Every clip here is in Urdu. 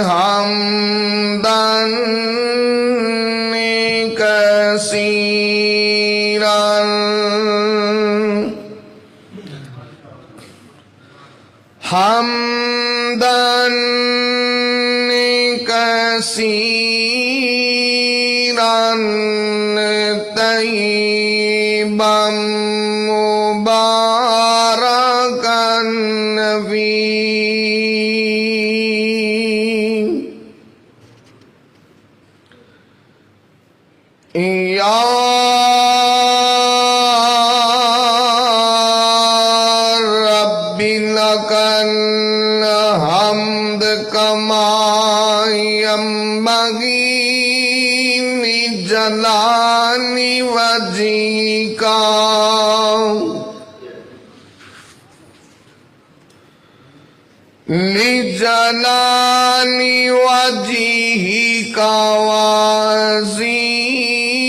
حمدا كثيرا حمدا كثيرا طيبا مباركا فيه يا رب لك الحمد كما ينبغي لجلال وجهك لجلال وجهك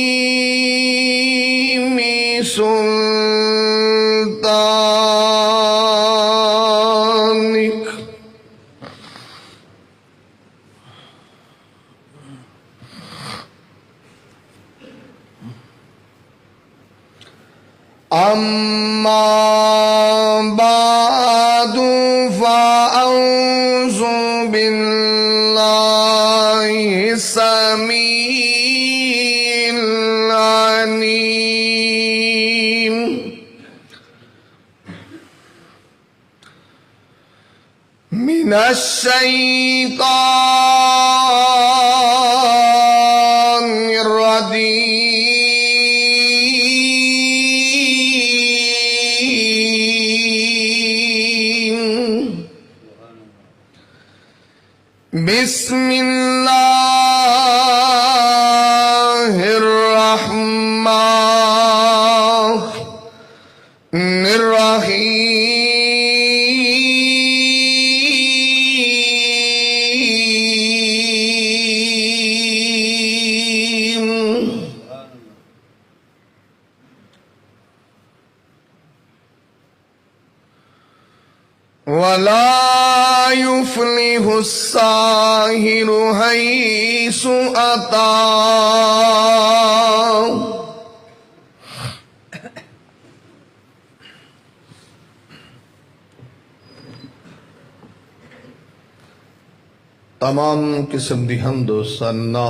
وعظيم سلطانك أما بعد فأعوذ بالله السميع العليم من الشيطان الرجيم بسم الله الرحمن الرحيم ولا يفلح الساحر حيث أتى تمام قسم دی حمد و ثنا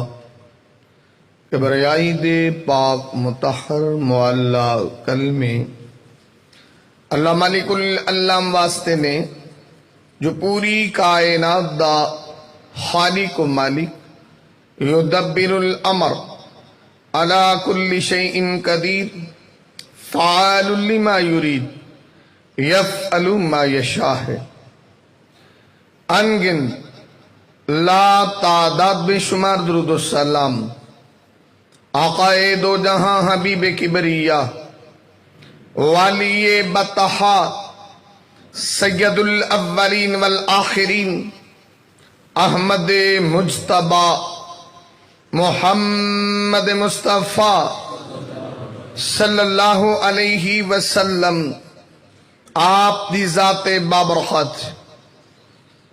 کبریائی دے پاک مطہر معلّہ کلمے اللہ مالک العلم واسطے نے جو پوری کائنات دا خالق و مالک یدبر الامر علی کل شیء قدیر فعال لما یرید یفعل ما یشاء ہے انگن لا تعداد بے شمار درود و سلام آقائے دو جہاں حبیب کبریہ والی بطحا سید الاولین والآخرین احمد مجتبی محمد مصطفیٰ صلی اللہ علیہ وسلم آپ دی ذات بابرکت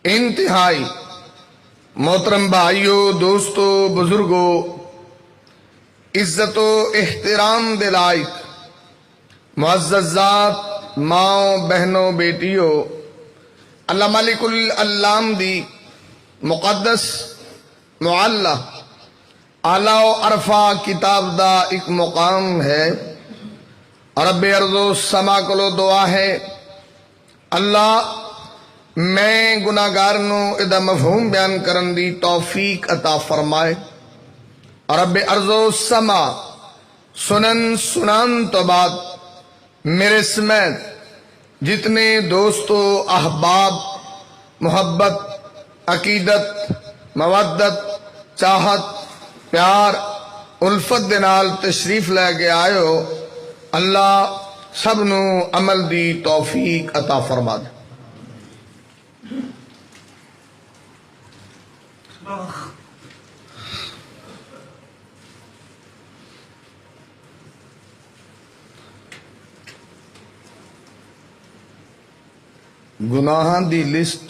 انتہائی محترم بھائیو دوستو بزرگو عزت و احترام دے لائق معززات ماں بہنوں بیٹیوں اللہ مالک العلام دی مقدس معلّہ اعلیٰ و عرفہ کتاب دا ایک مقام ہے رب ارض و سما کولو دعا ہے اللہ میں گناہگار نو ادا مفہوم بیان کرن دی توفیق عطا فرمائے رب ارض و سما سنن تو بعد میرے سمیت جتنے دوستو احباب محبت عقیدت مودت چاہت پیار الفت دے نال تشریف لے کے آئے ہو اللہ سب نو عمل دی توفیق عطا فرما دے گناہاں دی لسٹ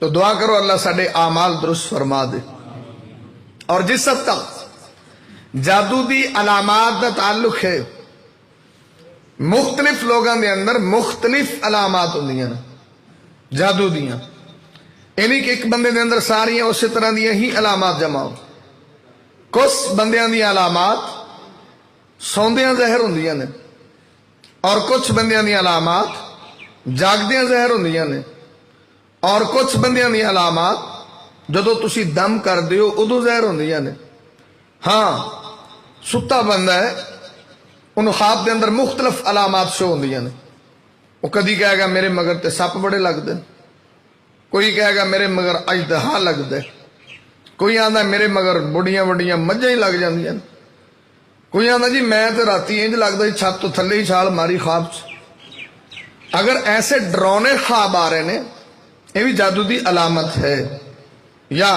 تو دعا کرو اللہ ساڈے اعمال درست فرما دے. اور جس حد تک جادو دی علامات دا تعلق ہے، مختلف لوگوں دے اندر مختلف علامات ہوندیاں نے جادو دیاں. یہ نہیں کہ ایک بندے دے اندر ساریاں اسی طرح دیاں ہی علامات جمع ہو. کچھ بندیاں دی علامات سوندیاں زہر ہوندیاں نے، اور کچھ بندیاں دی علامات جاگدیاں زہر ہوندیاں نے، اور کچھ بندیاں دی علامات جدو تسی دم کر دیو ادو زہر ہوندیاں نے. ہاں ستا بندہ ہے، انہوں خواب دے اندر مختلف علامات شو ہوندیاں نے. وہ کدی کہے گا میرے مگر تے سپ بڑے لگ دے، کوئی کہے گا میرے مگر اجدہا لگ دے، کوئی آندا میرے مگر بڑیاں بڑیاں مجھیں ہی لگ جاندیاں، کوئی آندا جی میں تے راتی انج لگدا جی چھت تو تھلے ہی چھال ماری خواب چ. اگر ایسے ڈرونے خواب آ رہے نے یہ بھی جادو دی علامت ہے. یا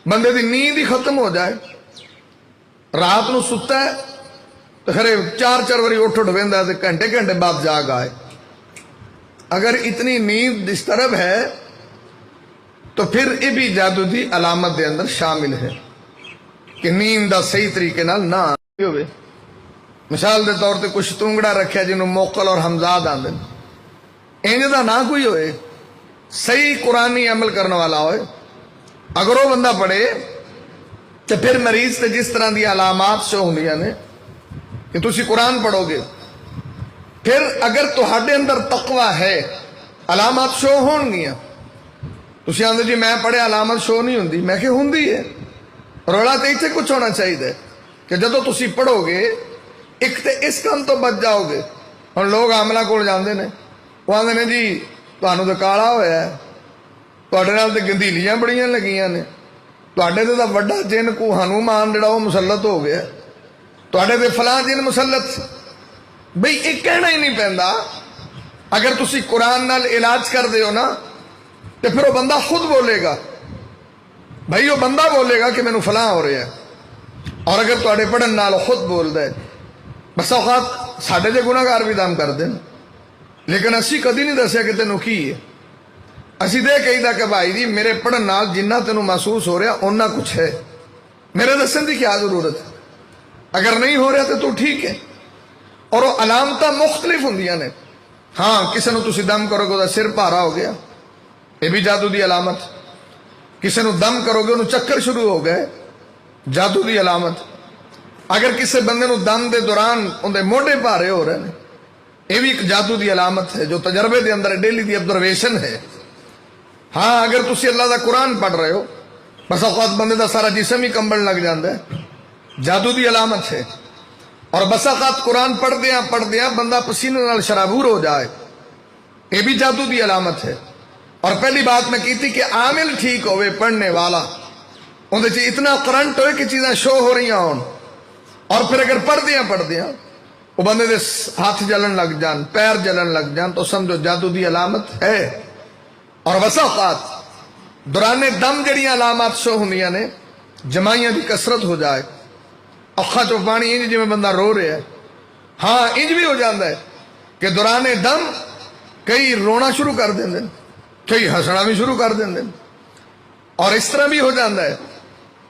بندے دی نیند ہی ختم ہو جائے، رات نو ستا ہے تو خرے 4 واری اٹھ ویندا ہے تے گھنٹے گھنٹے بعد جاگ آئے. اگر اتنی نیند ڈسٹرب ہے تو پھر یہ بھی جادو دی علامت دے اندر شامل ہے کہ نیند دا صحیح طریقے نال نہ ہوئے. مثال دے طور تے کچھ تونگڑا رکھیا جنہوں موکل اور حمزاد آندے، انج دا نہ کوئی ہوئے، صحیح قرآنی عمل کرنے والا ہوئے. اگر وہ بندہ پڑھے تو پھر مریض تے جس طرح دی علامات شو ہوندیاں نے کہ تسی قرآن پڑھو گے، پھر اگر تہاڈے اندر تقوی ہے علامات شو ہون گیاں. تسی آندے جی میں پڑھے علامت شو نہیں ہوندی، میں کہ ہوندی ہے. رولا تے اتنے کچھ ہونا چاہیے کہ جدو تسی پڑھو گے ایک تے اس کام تو بچ جاؤ گے. ہن لوگ عاملہ کول جاندے نے، وہ آندے نے جی تانوں تے کالا ہویا ہے، تواڈے نال تے گندھیلیاں بڑیاں لگیاں نے، تواڈے تے تاں وڈا جن کو ہنومان جڑا وہ مسلط ہو گیا، تواڈے تے فلاں جن مسلط. بھئی یہ کہنا ہی نہیں پیندا. اگر تسی قرآن نال علاج کر دیو نا تو پھر وہ بندہ خود بولے گا، بھائی وہ بندہ بولے گا کہ مینوں فلاں ہو رہا ہے. اور اگر تواڈے پڑھن نال خود بول دے، بس اوقات ساڈے جے گناہگار بھی دم کر دین، لیکن اسی کدی نہیں دسیا کہ تینوں کی ہے. اسی دے کہیدا کہ بھائی جی میرے پڑھن نال جنہ تینوں محسوس ہو رہا اُنہ کچھ ہے، میرے دسن دی کیا ضرورت ہے. اگر نہیں ہو رہا تو ٹھیک ہے. اور وہ علامتاں مختلف ہوندیاں نے. ہاں کسی نو تسی دم کرو گے وہ سر بھارا ہو گیا، یہ بھی جادو دی علامت. کسی نو دم کرو گے انہوں چکر شروع ہو گئے، جادو دی علامت. اگر کسی بندے نو دم دے دوران اندے موڈے بھارے ہو رہے ہیں، یہ بھی ایک جادو دی علامت ہے جو تجربے دے اندر ڈیلی دی آبزرویشن ہے. ہاں اگر تسی اللہ دا قرآن پڑھ رہے ہو بس اوقات بندے دا سارا جسم ہی کمبل لگ جاندہ ہے، جادو دی علامت ہے. اور بس اوقات قرآن پڑھ دیا بندہ پسینے نال شرابور ہو جائے، یہ بھی جادو دی علامت ہے. اور پہلی بات میں کی تھی کہ عامل ٹھیک ہوئے پڑھنے والا، اندھے چاہیے اتنا کرنٹ ہوئے کہ چیزیں شو ہو رہی ہوں، اور پھر اگر پڑھ دیا وہ بندے دے ہاتھ جلن لگ جان، پیر جلن لگ جان، تو سمجھو جادو دی علامت ہے. اور بس اوقات دوران دم جڑیاں علامات شو ہوندیاں نے، جمائیاں دی کثرت ہو جائے، اکھاں چوں پانی انج جی میں بندہ رو رہا ہے. ہاں انج بھی ہو جاندہ ہے کہ دوران دم کئی رونا شروع کر دیں دیں، کئی ہسنا بھی شروع کر دیں دیں. اور اس طرح بھی ہو جاندہ ہے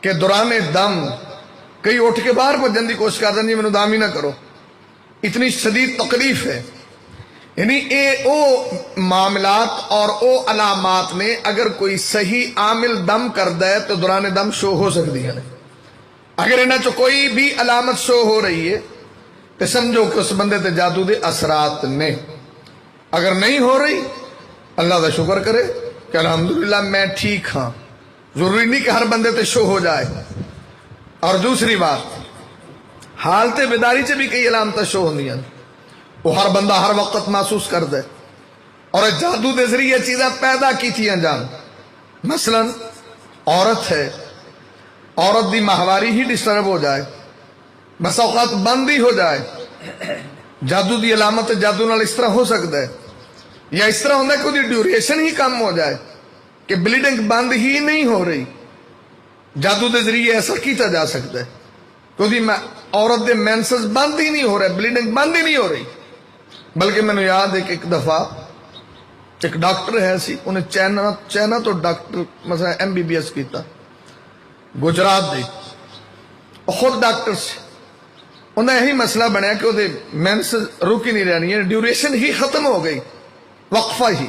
کہ دوران دم کئی اٹھ کے باہر بھجن دی کوشش کر دیں جی میں دام ہی نہ کرو، اتنی شدید تکلیف ہے. یعنی او معاملات اور او علامات میں اگر کوئی صحیح عامل دم کر دے تو دوران دم شو ہو سکتی ہے. اگر انہاں چو کوئی بھی علامت شو ہو رہی ہے تو سمجھو کہ اس بندے تے جادو دے اثرات نے. اگر نہیں ہو رہی اللہ دا شکر کرے کہ الحمدللہ میں ٹھیک ہاں. ضروری نہیں کہ ہر بندے تے شو ہو جائے. اور دوسری بات، حالت بیداری سے بھی کئی علامتیں شو ہوندی ہیں، وہ ہر بندہ ہر وقت محسوس کر دے. اور جادو دے ذریعے چیزیں پیدا کی تھیاں جان. مثلا عورت ہے، عورت دی ماہواری ہی ڈسٹرب ہو جائے، بس اوقات بند ہی ہو جائے، جادو دی علامت جادو نال اس طرح ہو سکتا ہے. یا اس طرح ہوتا ہے کہ وہ ڈیوریشن ہی کم ہو جائے کہ بلیڈنگ بند ہی نہیں ہو رہی. جادو دے ذریعے ایسا کیتا جا سکتا ہے کہ عورت دے مینسز بند ہی نہیں ہو رہے، بلیڈنگ بند ہی نہیں ہو رہی. بلکہ میں نے یاد ہے کہ ایک دفعہ ایک ڈاکٹر ہے سی انہیں چائنا تو ڈاکٹر مثلا MBBS کیتا گجرات دے خود ڈاکٹر سے انہیں یہی مسئلہ بنیا کہ وہ مینس رک ہی نہیں رہنی ہے ڈیوریشن ہی ختم ہو گئی وقفہ ہی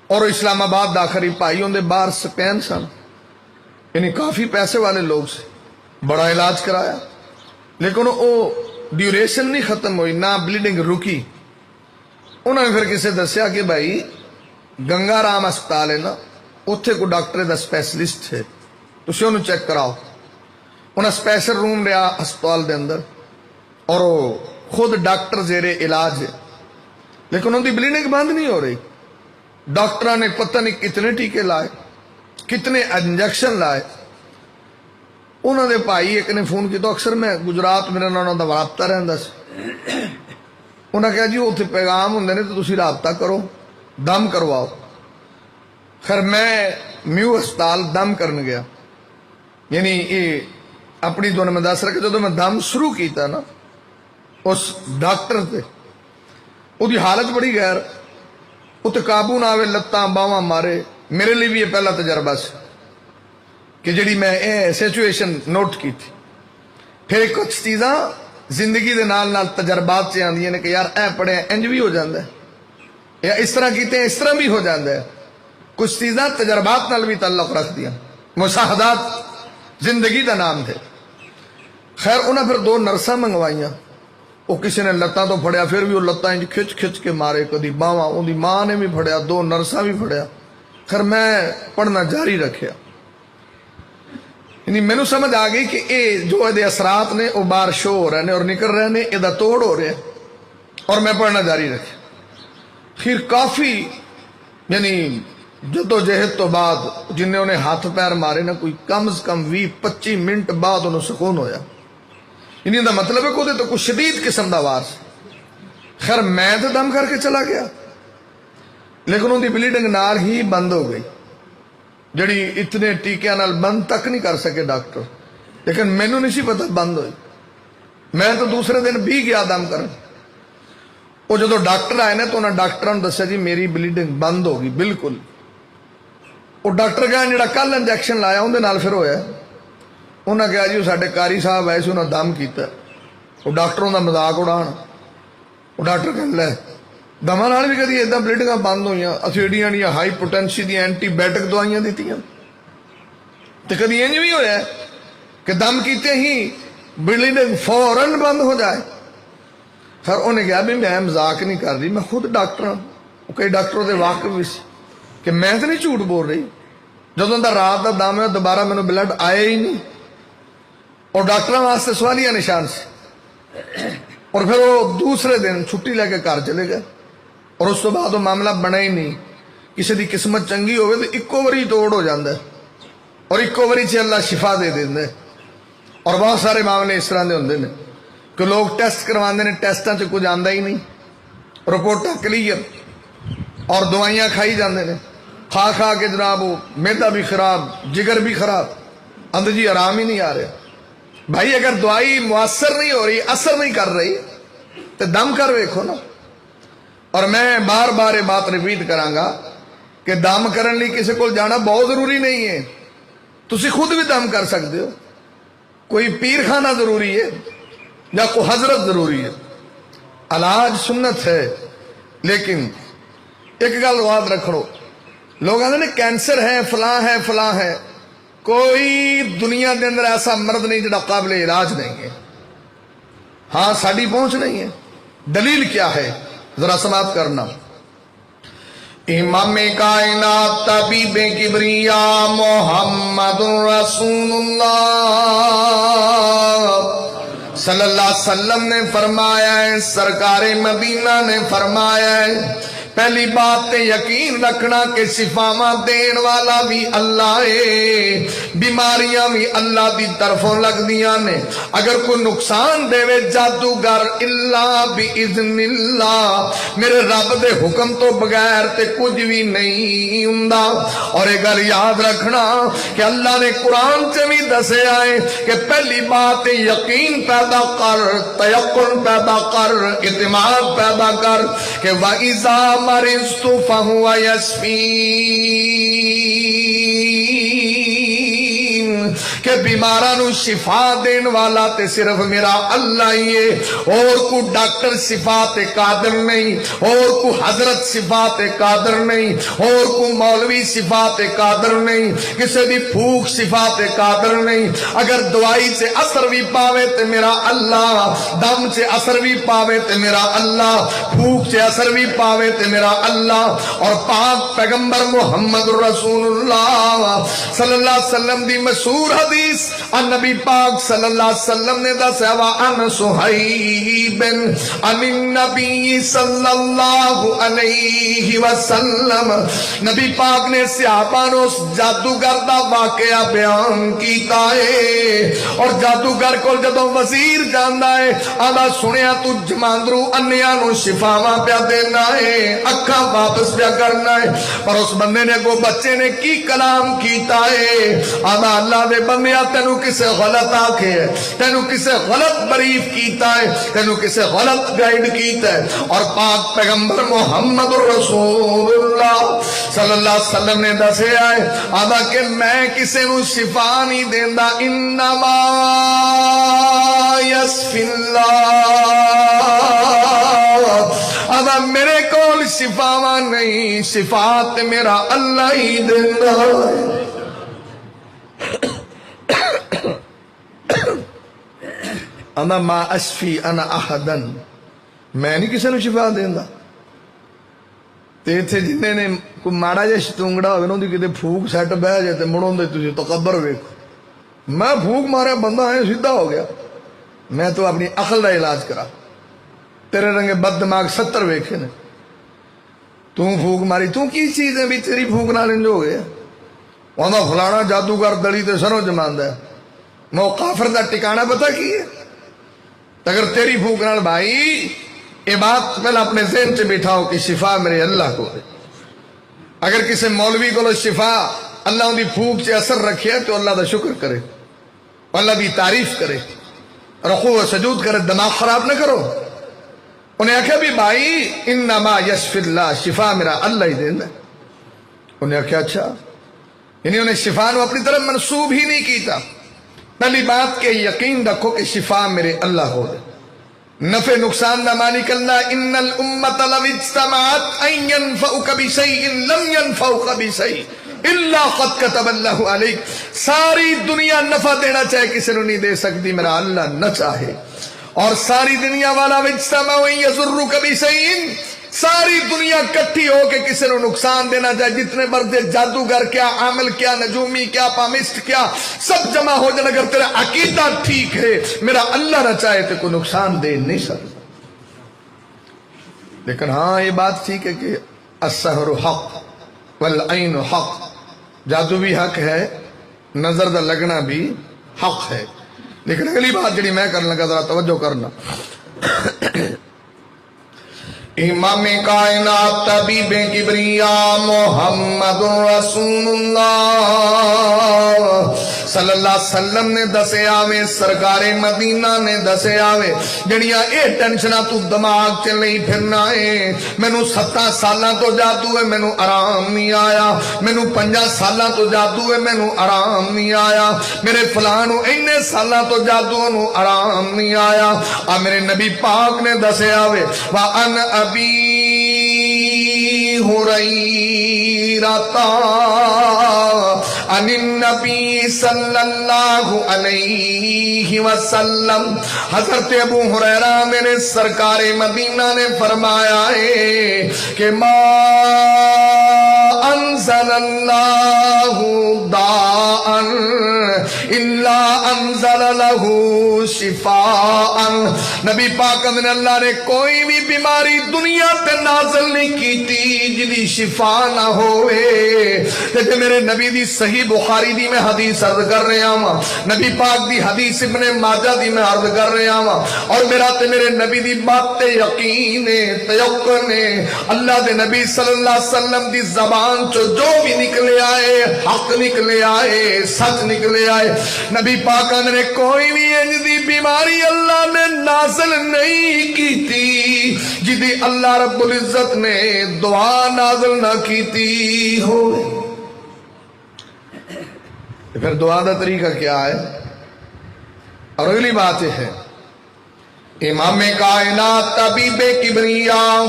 اور اسلام آباد داخلی پائی اندر باہر سپین سن یعنی کافی پیسے والے لوگ سے بڑا علاج کرایا لیکن وہ ڈیوریشن نہیں ختم ہوئی نہ بلیڈنگ رکی انہوں نے پھر کسی دسیا کہ بھائی گنگا رام ہسپتال ہے نا اتنے کوئی ڈاکٹر دا سپیشلسٹ ہے تسی انہوں چیک کراؤ انہیں سپیشل روم رہا ہسپتال دے اندر اور وہ خود ڈاکٹر زیر علاج ہے لیکن ان کی بلیڈنگ بند نہیں ہو رہی ڈاکٹر نے پتہ نہیں کتنے ٹیکے لائے کتنے انجیکشن لائے انہوں نے بھائی ایک نے فون کیا تو اکثر میں گجرات میرے نال انہوں دا رابطہ رہندا سی انہوں نے کہا جی اتنے پیغام ہوندے نے تو تسی رابطہ کرو دم کرواؤ خیر میں میو ہسپتال دم کرن گیا یعنی یہ اپنی دونوں میں دس رہا کہ جب میں دم شروع کیتا نا اس ڈاکٹر تے وہ دی حالت بڑی غیر اتنے قابو نہ آوے لتاں باواں مارے میرے لیے بھی یہ پہلا تجربہ سے کہ جڑی میں سچویشن نوٹ کی تھی پھر کچھ چیزاں زندگی دے نال نال تجربات سے آندیاں نے کہ یار اے پڑھے انج بھی ہو جاندہ ہے یا اس طرح کیتے ہیں اس طرح بھی ہو جاندہ ہے کچھ چیزاں تجربات نال بھی تعلق رکھ دیا مشاہدات زندگی دا نام تھے خیر انہیں پھر 2 نرساں منگوائیاں وہ کسی نے لتاں تو پھڑیا پھر بھی وہ لتاں انج کھچ کھچ کے مارے کدی باواں ان دی ماں نے بھی پھڑیا 2 نرساں بھی پھڑیا خیر میں پڑھنا جاری رکھیا یعنی مینوں سمجھ آ گئی کہ اے جو دے اثرات نے وہ باہر شو ہو رہے ہیں اور نکل رہے ہیں ادا توڑ ہو رہے ہیں اور میں پڑھنا جاری رکھیا پھر کافی یعنی جدوجہد تو بعد جن نے انہیں ہاتھ پیر مارے نا کوئی کم از کم 20-25 منٹ بعد انہوں سکون ہویا یعنی دا مطلب ہے کہ تو کوئی شدید قسم دا وار سے خیر میں تو دم کر کے چلا گیا لیکن ان دی بلیڈنگ نال ہی بند ہو گئی جڑی اتنے ٹیکیاں نال بند تک نہیں کر سکے ڈاکٹر لیکن مینوں نہیں سی پتا بند ہوئی میں تو دوسرے دن بھی گیا دم کرن وہ جدو ڈاکٹر آئے نا تو انہوں نے ڈاکٹر نے دسیا جی میری بلیڈنگ بند ہوگی بالکل وہ ڈاکٹر کہا جڑا کل انجیکشن لایا اندر نال پھر ہویا انہوں نے کہا جی وہ ساڈے قاری صاحب آئے سے انہوں نے دم کیتا وہ ڈاکٹروں دا مذاق اڑان وہ ڈاکٹر کہنے لے دما نال بھی کدی اداں بلیڈنگاں بند ہوئیاں اسی ایڈیاں ایڈیاں ہائی پوٹینسی دی اینٹی بائیوٹک دوائیاں دیتیاں تو کدی انج بھی ہویا کہ دم کیتے ہی بلیڈنگ فوراً بند ہو جائے خیر انہیں کہا بھی میں مذاق نہیں کر رہی میں خود ڈاکٹر ہوں وہ کئی ڈاکٹروں دے واقف بھی سی کہ میں تو نہیں جھوٹ بول رہی جدوں دا رات دا دم ہے دوبارہ مینوں بلڈ آیا ہی نہیں اور ڈاکٹراں واسطے سوالیہ نشان سے اور پھر وہ دوسرے دن چھٹی لے کے گھر چلے گئے اور اس تو بعد وہ معاملہ بنا ہی نہیں کسی دی قسمت چنگی ہوئے تو ایکو واری توڑ ہو جاندہ ہے اور ایکو واری چھ اللہ شفا دے دیندے اور بہت سارے معاملے اس طرح دے ہوندے نے کہ لوگ ٹیسٹ کرواندے نے ٹیسٹاں چ کچھ آندا ہی نہیں رپورٹاں کلیئر اور دوائیاں کھائی جاندے نے کھا کھا کے جناب وہ معدہ بھی خراب جگر بھی خراب اندر جی آرام ہی نہیں آ رہے بھائی اگر دوائی مؤثر نہیں ہو رہی اثر نہیں کر رہی تو دم کر ویکھو نا اور میں بار بار یہ بات ریپیٹ کراں گا کہ دم کرن لی کسی کو جانا بہت ضروری نہیں ہے تسی خود بھی دم کر سکتے ہو کوئی پیر خانہ ضروری ہے یا کوئی حضرت ضروری ہے علاج سنت ہے لیکن ایک گل یاد رکھو لوگ آتے ہیں کینسر ہے فلاں ہے کوئی دنیا کے اندر ایسا مرض نہیں جڑا قابل علاج نہیں ہے ہاں ساری پہنچ نہیں ہے دلیل کیا ہے ذرا سماعت کرنا امام کائنات طبیب کبریا محمد رسول اللہ صلی اللہ علیہ وسلم نے فرمایا ہے سرکار مدینہ نے فرمایا ہے پہلی بات تے یقین رکھنا کہ شفاواں دین والا بھی اللہ ہے بیماریاں بھی اللہ دی طرفوں لگ دیاں نے اگر کوئی نقصان دے وے جادوگر الا باذن اللہ میرے رب دے حکم تو بغیر تے کچھ بھی نہیں ہوندا اور یہ گل یاد رکھنا کہ اللہ نے قرآن سے بھی دسے آئے کہ پہلی بات یقین پیدا کر تیقن پیدا کر اعتماد پیدا کر کہ وَإِذَا مَرِضْتُ فَهُوَ يَشْفِينِ کہ بیمارانو شفا دین والا تے صرف میرا اللہ ہی ہے اور کو ڈاکٹر صفات قادر نہیں اور کو حضرت صفات قادر نہیں اور کو مولوی صفات قادر نہیں کسی دی پھوک صفات قادر نہیں اگر دوائی سے اثر بھی پاوے تے میرا اللہ دم سے اثر بھی پاوے تے میرا اللہ پھوک سے اثر بھی پاوے تے میرا اللہ اور پاک پیغمبر محمد رسول اللہ صلی اللہ علیہ وسلم دی مشہور حدیث النبی پاک صلی اللہ علیہ وسلم نے دسیا وَعَنْ صُحَيْبٍ عَنِ النَّبِيِّ صلی اللہ علیہ وسلم نبی پاک نے صحابہ نے اس جادوگر دا واقعہ بیان کیتا ہے اور جادوگر کو جدوں وزیر جاندا ہے آدھا سنیا تو جماندرو انیاں نو شفاواں پیا دینا ہے اکھاں واپس پیا کرنا ہے پر اس بندے نے کو بچے نے کی کلام کیتا ہے آدھا اللہ دے بندیا تینو کسے غلط آکھے ہے تینو کسے غلط بریف کیتا ہے تینو کسے غلط گائیڈ کیتا ہے اور پاک پیغمبر محمد رسول اللہ صلی اللہ علیہ وسلم نے دسے آئے آدھا کہ میں کسے نو شفا نہیں دیندہ انما یسفی اللہ آدھا میرے کول شفاواں نہیں شفاعت میرا اللہ ہی دیندہ ہے انا ما اشفی انا احدن میں نہیں کسی نے شفا دینا تے اتھے جنہیں نے کوئی ماڑا جا شتونگڑا ہوئے انہوں دی کتے پھوک سیٹ بہ جائے تے مڑوں دے تجھے تقبر ویکھو میں پھوک مارے بندہ ہے سیدھا ہو گیا میں تو اپنی عقل دا علاج کرا تیرے رنگے بد دماغ 70 ویکھے نے تو پھوک ماری تو کی چیز ہے بھی تیری پھوک نہ لنج ہو گیا وہاں فلانا جادوگر دلی تے سروں جمان دے وہ کافر دا ٹکانہ پتہ کی ہے اگر تیری پھوک نال بھائی یہ بات پہلے اپنے ذہن سے بٹھاؤ کہ شفا میرے اللہ کو ہے اگر کسی مولوی کو شفا اللہ دی پھوک سے اثر رکھے تو اللہ دا شکر کرے اللہ دی تعریف کرے رکوع و سجود کرے دماغ خراب نہ کرو انہیں آکھا بھی بھائی انما یشفی اللہ شفا میرا اللہ ہی دینا انہیں آکھا اچھا یعنی انہیں شفا نو اپنی طرف منسوب ہی نہیں کیتا پہلی بات کہ یقین رکھو کہ شفا میرے اللہ ہو دے نفع نقصان دا مالک اللہ ان الامت لو اجتمعت ان ينفعك بشيء لم ينفعك بشيء الا قد كتب اللہ علیک ساری دنیا نفع دینا چاہے کسی نے نہیں دے سکتی میرا اللہ نہ چاہے اور ساری دنیا والا اجتمعوا ان يضرك بشيء ساری دنیا کٹھی ہو کے کسی نے نقصان دینا چاہے جتنے بردے جادوگر کیا عامل کیا نجومی کیا پامسٹ کیا سب جمع ہو جائے اگر تیرا عقیدہ ٹھیک ہے میرا اللہ نہ چاہے تو کوئی نقصان دے نہیں سکتا لیکن ہاں یہ بات ٹھیک ہے کہ السحر حق والعین حق جادو بھی حق ہے نظر دا لگنا بھی حق ہے لیکن اگلی بات جڑی میں کرنے لگا ذرا توجہ کرنا امام کائنات طبیب کبریا محمد رسول اللہ صلی اللہ علیہ وسلم نے دسے آوے سرکار مدینہ نے دسے آوے جڑیاں اے ٹینشنہ تو دماغ چلیں پھرنا ہے میں نو 7 سالاں تو جادو ہے میں نو آرام نہیں آیا میں نو 5 سالاں تو جادو ہے میں نو آرام نہیں آیا میرے فلانو اینے سالاں تو جادو نو آرام نہیں آیا میرے نبی پاک نے دسے آوے وَأَنْ ابی ہریرہ عن النبی صلی اللہ علیہ وسلم حضرت ابو ہریرہ میرے سرکار مدینہ نے فرمایا ہے کہ ما انزل اللہ داء الا انزل له شفاء نبی پاک نے اللہ نے کوئی بھی بیماری دنیا تے نازل نہیں کیتی جدی شفا نہ ہوئے۔ تے میرے نبی دی صحیح بخاری دی میں حدیث عرض کر رہا ہوں، نبی پاک دی حدیث ابن ماجہ دی میں عرض کر رہا ہوں، اور میرا تے میرے نبی دی بات تے یقین ہے، تیقن ہے۔ اللہ دے نبی صلی اللہ علیہ وسلم دی زبان چو جو بھی نکلے آئے حق نکلے آئے، سچ نکلے آئے۔ نبی پاک نے کوئی بھی انج دی بیماری اللہ نے نازل نہیں کی تھی جدی اللہ رب العزت نے دعا نازل نہ کیتی ہو۔ پھر دعا دا طریقہ کیا ہے؟ اور اگلی بات یہ ہے، امام کائنات طبیب کبریا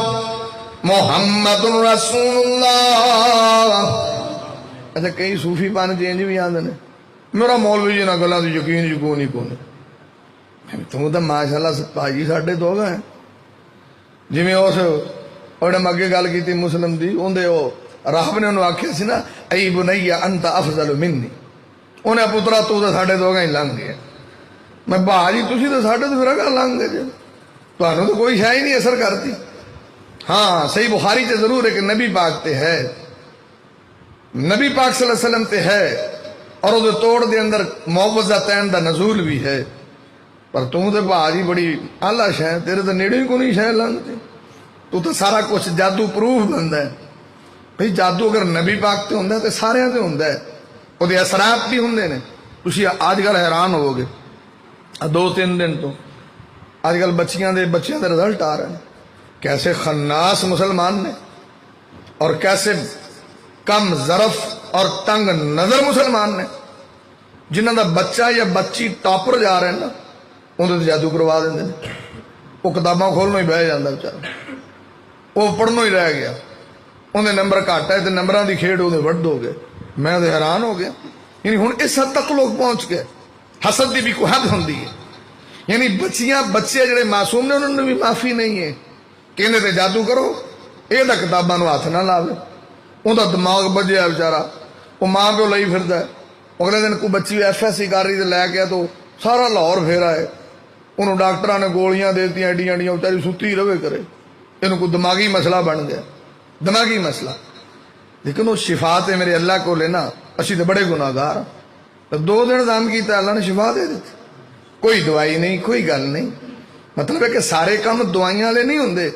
محمد رسول اللہ۔ اچھا کئی صوفی پان چینج بھی آدھے نے میرا مولوی جی نہ گلا تو یقین جی کو نہیں تم تو ماشاءاللہ پاجی ساڈے تو گئے جی اس اور اگے گل کی مسلم دی اندر وہ راہب نے انہوں آخیا سی نا ای بنیا انت افضل منی، انہیں پترا تو ساڈے تو گئے لنگ گیا۔ میں بھا جی تھی تو ساڈے تو پھر اگا لنگ گئے جی، تمہیں تو کوئی شے ہی نہیں اثر کرتی۔ ہاں صحیح بخاری سے ضرور ہے کہ نبی پاک تے ہے، نبی پاک صلی اللہ علیہ وسلم تے ہے، اور وہ توڑ دے اندر معوذتین دا نزول بھی ہے، پر تم تے بھا جی بڑی اعلیٰ شے، تیرے تو نیڑے ہی کو نہیں شے لنگتی، تو سارا کچھ جادو پروف بنتا ہے۔ بھئی جادو اگر نبی پاک تے ہوندا ہے تے سارے تے ہوندا ہے، وہ دے اثرات بھی ہوندے نے۔ تسی آج کل حیران ہو گے، 2-3 دن تو آج کل بچیاں دے رزلٹ آ رہے ہیں، کیسے خناس مسلمان نے اور کیسے کم ظرف اور تنگ نظر مسلمان نے، جنہاں دا بچہ یا بچی ٹاپر جا رہے ہیں نا انہوں نے جادو کروا دیں دیں، وہ کتاباں کھولنا ہی بہ جاندہ بیچارہ، وہ پڑھنا ہی رہ گیا، انہیں نمبر کاٹا ہے تو نمبران دی کھیڑ انہیں وڈ دو گے۔ میں تو حیران ہو گیا، یعنی ہن اس حد تک لوگ پہنچ گئے، حسد دی بھی کوئی حد ہوندی ہے، یعنی بچے جڑے معصوم نے انہوں نے بھی معافی نہیں ہے، کہنے تے جادو کرو یہ دا کتاباں نو ہاتھ نہ لاوے، ان دا دماغ بجیا بیچارہ، وہ ماں پہ لئی پھردا ہے، اگلے دن کوئی بچی FSC کر رہی تے لے گیا تو سارا لاہور پھیرا ہے، انہوں ڈاکٹراں نے گولیاں دیتی ایڈیاں ایڈیاں بیچاری ستی رہے کرے، انہوں کو دماغی مسئلہ بن گیا، دماغی مسئلہ۔ لیکن وہ شفا تے میرے اللہ کو لینا، اسی تے بڑے گناہگار، 2 دن دم کیتا اللہ نے شفا دے دیتی، کوئی دوائی نہیں، کوئی گل نہیں۔ مطلب ہے کہ سارے کام دوائیاں والے نہیں ہوندے،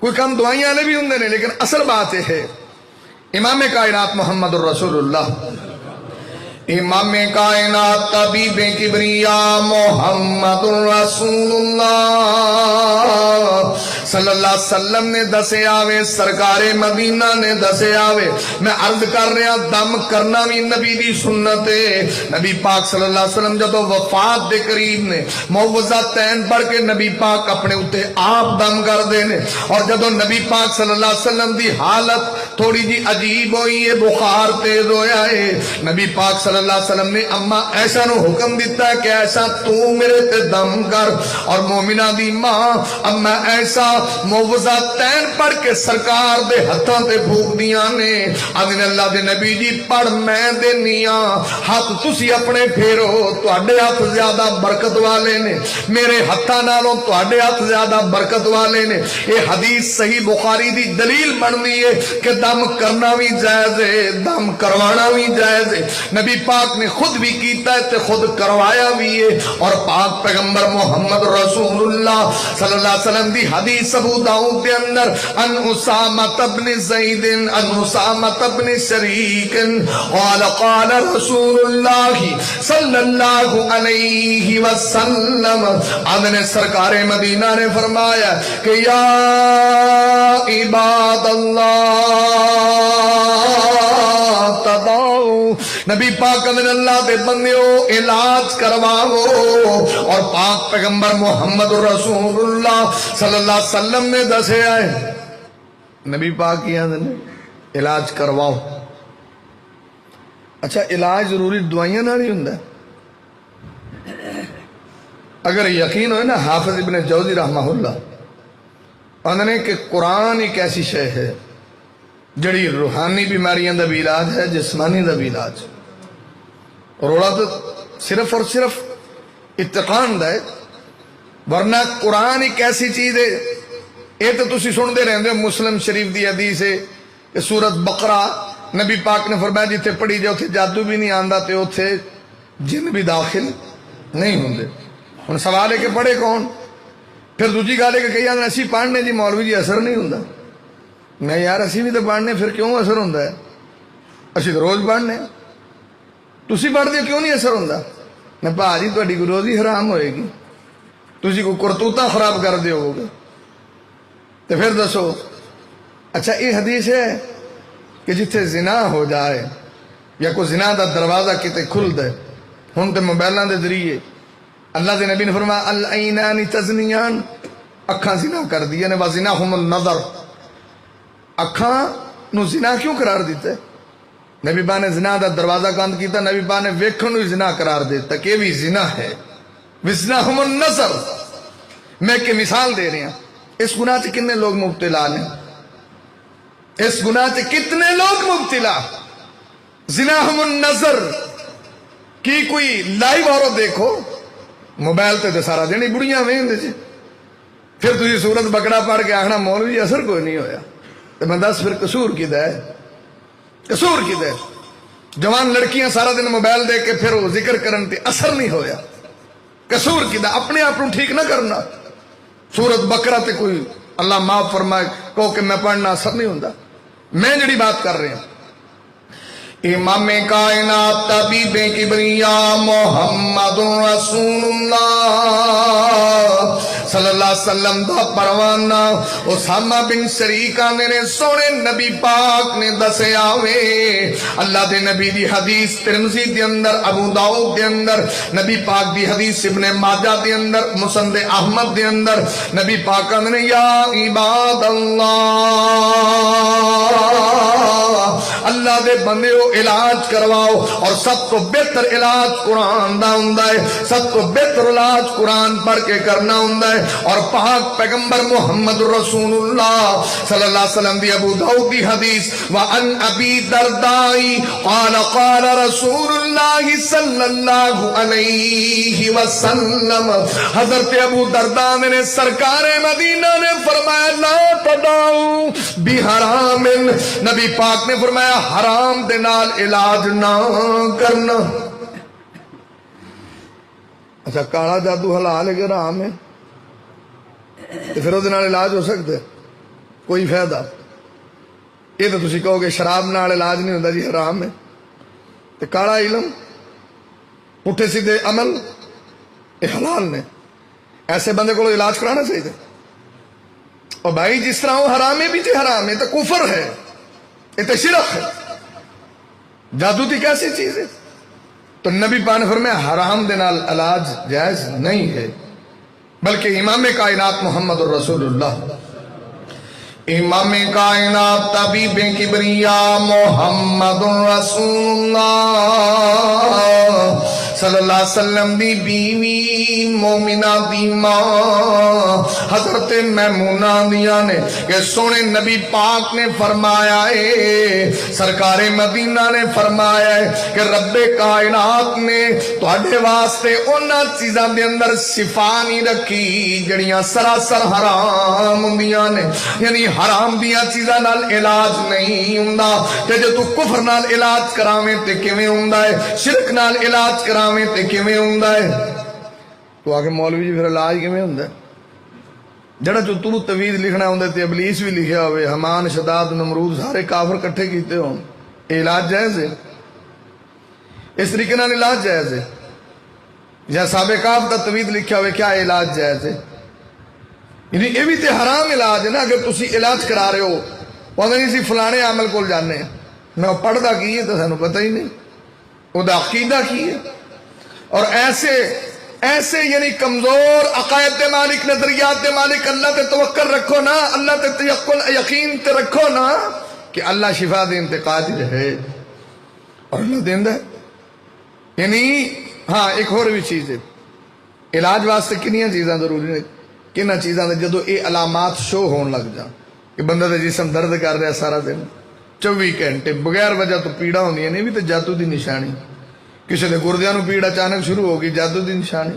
کوئی کام دوائیاں والے بھی ہوندے نے، لیکن اصل بات یہ ہے امام کائنات محمد الرسول اللہ، امام کائنات طبیب کبریا محمد الرسول اللہ صلی اللہ علیہ وسلم نے دسے آوے، سرکار مدینہ نے دسے آوے۔ میں عرض کر رہا دم کرنا بھی نبی دی سنت ہے۔ نبی پاک صلی اللہ علیہ وسلم جدو وفات دے قریب نے معوذتین پڑھ کے نبی پاک اپنے اتے آپ دم کر دے نے، اور جدو نبی پاک صلی اللہ علیہ وسلم دی حالت تھوڑی جی عجیب ہوئی ہے، بخار تیز ہویا ہے، نبی پاک صلی اللہ علیہ وسلم نے اما ایسا نو حکم دیتا ہے کہ ایسا تو میرے تے دم کر، اور مومنہ دی ماں اما ایسا معوذتین پڑھ کے سرکار دے ہتھاں تے پھوک دیاں نے، آدھن اللہ دے نبی جی پڑھ میں دینیاں، ہاتھ تسی اپنے پھیرو، تواڈے ہاتھ زیادہ برکت والے نے، میرے ہتھاں نالوں تواڈے ہاتھ زیادہ برکت والے نے۔ یہ حدیث صحیح بخاری دی دلیل بننی ہے کہ دم کرنا بھی جائز ہے، دم کروانا بھی جائز ہے، نبی پاک نے خود بھی کیتا ہے تے خود کروایا بھی ہے، اور پاک پیغمبر محمد رسول اللہ صلی اللہ علیہ وسلم دی حدیث ابو داؤد دے اندر ان اسامہ بن زید ان اسامہ بن شریک قال قال رسول اللہ صلی اللہ علیہ وسلم، آدھنے سرکار مدینہ نے فرمایا کہ یا عباد اللہ تداؤ، نبی پاک نے اللہ دے بندیو علاج کرواؤ، اور پاک پیغمبر محمد رسول اللہ صلی اللہ علیہ وسلم نے دسے آئے نبی پاک کی علاج کرواؤ۔ اچھا علاج ضروری دوائیاں نہ نہیں ہوندا؟ اگر یقین ہوئے نا حافظ ابن جوزی رحمہ اللہ انہوں نے کہ قرآن ایک ایسی شے ہے جڑی روحانی بیماریاں دا بھی علاج ہے، جسمانی دا بھی علاج، روڑا تو صرف اور صرف اتقان دا ہے ورنہ قرآن ایک ایسی چیز ہے، یہ تو تسی سنتے رہتے ہو، مسلم شریف دی حدیث ہے کہ سورت بقرہ نبی پاک نے فرمایا جتھے پڑھی جائے اتنے جادو بھی نہیں آندا تے اتنے جن بھی داخل نہیں ہوندے۔ ہن سوال ہے کہ پڑھے کون؟ پھر دوجی گل ہے کہ کئی آدھے اسی پڑھنے جی مولوی جی اثر نہیں ہوندا۔ میں یار اسی بھی تو پڑھنے، پھر کیوں اثر ہوندا ہے؟ اسی تو روز پڑھنے، تسی پڑھتے ہو کیوں نہیں اثر ہوندا؟ میں بھا جی تہاڈی کوئی روزی حرام ہوئے گی، تسی کوئی کرتوتاں خراب کر دے ہو گے تو پھر دسو۔ اچھا یہ حدیث ہے کہ جتھے زنا ہو جائے یا کوئی زنا دا دروازہ کتے کھل دے، ہن تے موبائلاں دے ذریعے اللہ دے نبی نے فرمایا العینان تزنیان، اکھاں زنا کر دیا نے، وزناہم النظر، اکھاں نو زنا کیوں قرار دیتا ہے؟ نبی پاک نے زنا دا دروازہ بند کیتا، نبی پاک نے ویکھن نو زنا قرار دیتا کہ یہ بھی زنا ہے، وزناہم النظر۔ میں کہ مثال دے رہے ہیں، اس گناہ سے کتنے لوگ مبتلا ہیں، اس گناہ سے کتنے لوگ مبتلا؟ زناہم النظر کی کوئی لائیو اور دیکھو موبائل تے سارا دن بڑیاں ویندے جی، پھر تھی سورت بقرہ پڑھ کے آخنا مولوی اثر کوئی نہیں ہویا، تو میں دس پھر قصور کدھر ہے؟ قصور کدھر ہے؟ جوان لڑکیاں سارا دن موبائل دے کے پھر وہ ذکر کرن تے اثر نہیں ہویا، قصور کدھر؟ اپنے آپ کو ٹھیک نہ کرنا۔ سورت بقرہ تے کوئی اللہ معاف فرمائے کہو کہ میں پڑھنا اثر نہیں ہوتا۔ میں جڑی بات کر رہے ہیں امام کائنات طبیب کبریا محمد رسول اللہ صلی اللہ علیہ وسلم دا پروانہ اسامہ بن شریک نے سونے نبی پاک نے دسیا وے، اللہ دے نبی دی حدیث ترمذی دے اندر، ابو داؤد دے اندر، نبی پاک دی حدیث ابن ماجہ دے اندر، مسند احمد دے اندر، نبی پاک نے یا عباد اللہ دے بندے ہو علاج کرواؤ، اور سب کو بہتر علاج قرآن دا ہوندا ہے، سب کو بہتر علاج قرآن پڑھ کے کرنا ہوندا ہے۔ اور پاک پیغمبر محمد رسول اللہ صلی اللہ علیہ وسلم دی ابو داؤد دی حدیث وعن ابی دردائی قال قال رسول اللہ صلی اللہ علیہ وسلم، حضرت ابو درداء نے سرکار مدینہ نے فرمایا لا تدعو بحرام، نبی پاک نے فرمایا حرام دے نال علاج نہ کرنا۔ اچھا کالا جادو حلال ہے کہ حرام ہے؟ تو پھر وہ علاج ہو سکتا ہے؟ کوئی فائدہ؟ یہ تو تسی کہو گے شراب نال علاج نہیں ہوتا جی، حرام ہے۔ تو کالا علم، پٹھے سیدھے عمل، یہ حلال نے، ایسے بندے کو علاج کرانا چاہیے۔ اور بھائی جس طرح وہ حرام ہے بھی تو حرام ہے، تو کفر ہے، یہ تو شرک ہے، جادو دی کیسی چیز ہے؟ تو نبی پاک نے فرمایا حرام دے نال علاج جائز نہیں ہے، بلکہ امام کائنات محمد الرسول اللہ، امام کائنات طبیب کبریا محمد الرسول اللہ صلی اللہ علیہ وسلم دی بیوی مومنہ دی ماں حضرت میمونہ دیا نے کہ سونے نبی پاک نے فرمایا ہے، سرکار مدینہ نے فرمایا ہے کہ رب کائنات نے تواڈے واسطے انہاں چیزاں دے اندر شفا نہیں رکھی جڑیاں سراسر حرام ہوندیاں نے، یعنی حرام دیاں چیزاں نال علاج نہیں ہوندا۔ تے جے تو کفر نال علاج کراویں تے کیویں ہوندا ہے، شرک نال علاج کراویں تے کیویں ہوندا ہے؟ تو آکے مولوی جی پھر علاج کیویں ہوندا ہے؟ جڑا جو تو تویز لکھنا ہوندا تے ابلیس بھی لکھیا ہوئے، حمان شداد نمرود سارے کافر کٹھے کیتے ہون، علاج جائز ہے؟ اس طریقے نال علاج جائز ہے؟ یا صاحب کاف دا تویز لکھیا ہوئے کیا علاج جائز ہے؟ یعنی یہ بھی تے حرام علاج ہے نا۔ اگر تسی علاج کرا رہے ہو پتہ نہیں سی فلانے عمل کول جانے ہیں، میں وہ پڑھدا کی ہے تو سانو پتہ ہی نہیں وہ دا عقیدہ کی ہے۔ اور ایسے یعنی کمزور عقائد تے مالک، نظریات تے مالک، اللہ تے توکل رکھو نا، اللہ تے توکل یقین تے رکھو نا کہ اللہ شفا دے انتقاد ہے اور اللہ دیندا ہے۔ یعنی ہاں ایک اور بھی چیز ہے، علاج واسطے کنیاں چیزاں ضروری نے، کنہاں چیزاں دے جدو یہ علامات شو ہون لگ جان کہ بندہ دے جسم درد کر رہا سارا دن 24 گھنٹے بغیر وجہ تو پیڑا ہوندیاں نے، بھی تو جادو دی نشانی۔ کسی دے گردیاں نو پیڑ اچانک شروع ہوگی، جادو دی نشانی۔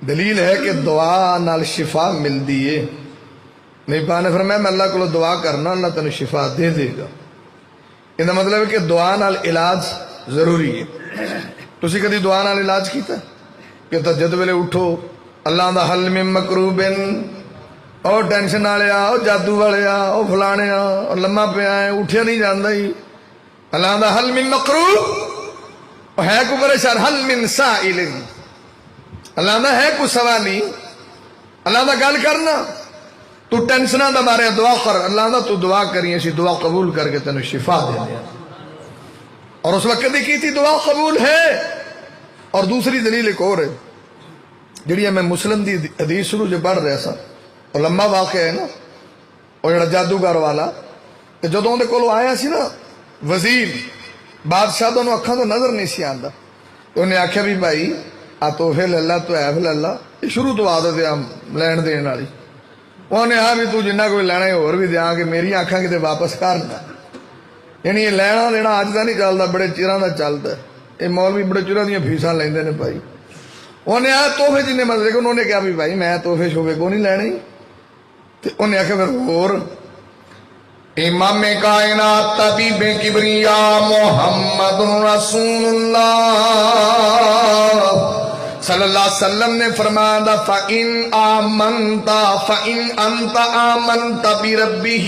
دلیل ہے کہ دعا نال شفا ملتی ہے. نبی پاک نے فرمایا میں اللہ کو دعا کرنا اللہ تینوں شفا دے دے گا. یہ مطلب ہے کہ دعا نال علاج ضروری ہے. تسی کدی دعا نال علاج کیتا کہ تہجد ویلے اٹھو اللہ دا حل من مکروبن او ٹینشن والے او جادو والے او فلانے او لمحہ پیا ہے اٹھیا نہیں جاندا ہی اللہ دا حل من مکروب ہے کو پریشان حل من سائل اللہ دا ہے کو سوالی اللہ دا گل کرنا تو ٹینشناں دا مارے دعا کر اللہ دا تو دعا کری اسی دعا قبول کر کے تینوں شفا دے دیا. اور اس وقت دی کی تھی دعا قبول ہے. اور دوسری دلیل ایک اور ہے جڑی میں مسلم دی حدیث شروع جو پڑھ رہا سا اور لمبا واقعہ ہے نا وہ جڑا جادوگر والا کہ جدوں دے کولوں آیا سی نا وزیر بادشاہ دونوں اکھاں تو نظر نہیں سی آندا تو انہیں آکھیا بھی بھائی آ تحفے لے لا تو ایف لے لا یہ شروع تو عادت ہے لین دین والی. انہیں آ بھی تو جنہ کوئی لینا ہے اور بھی دیاں کہ میری آنکھاں کتے واپس کرنا. یعنی یہ لینا دینا اج دا نہیں چلدا بڑے چیراں دا چلدا ہے. یہ مولوی بڑے چیراں دیاں فیساں لیندے نے بھائی. انہیں آ تحفے جنہیں مزے کو انہوں نے کہا بھی بھائی میں تحفے شوفے کو نہیں لینے تو انہیں آکھیا پھر اور امام کائنات طبیب کبریا محمد رسول اللہ صلی اللہ علیہ وسلم نے فرمایا فَإِنْ آمَنْتَ فَإِنْ أَنْتَ آمَنْتَ بِرَبِّهِ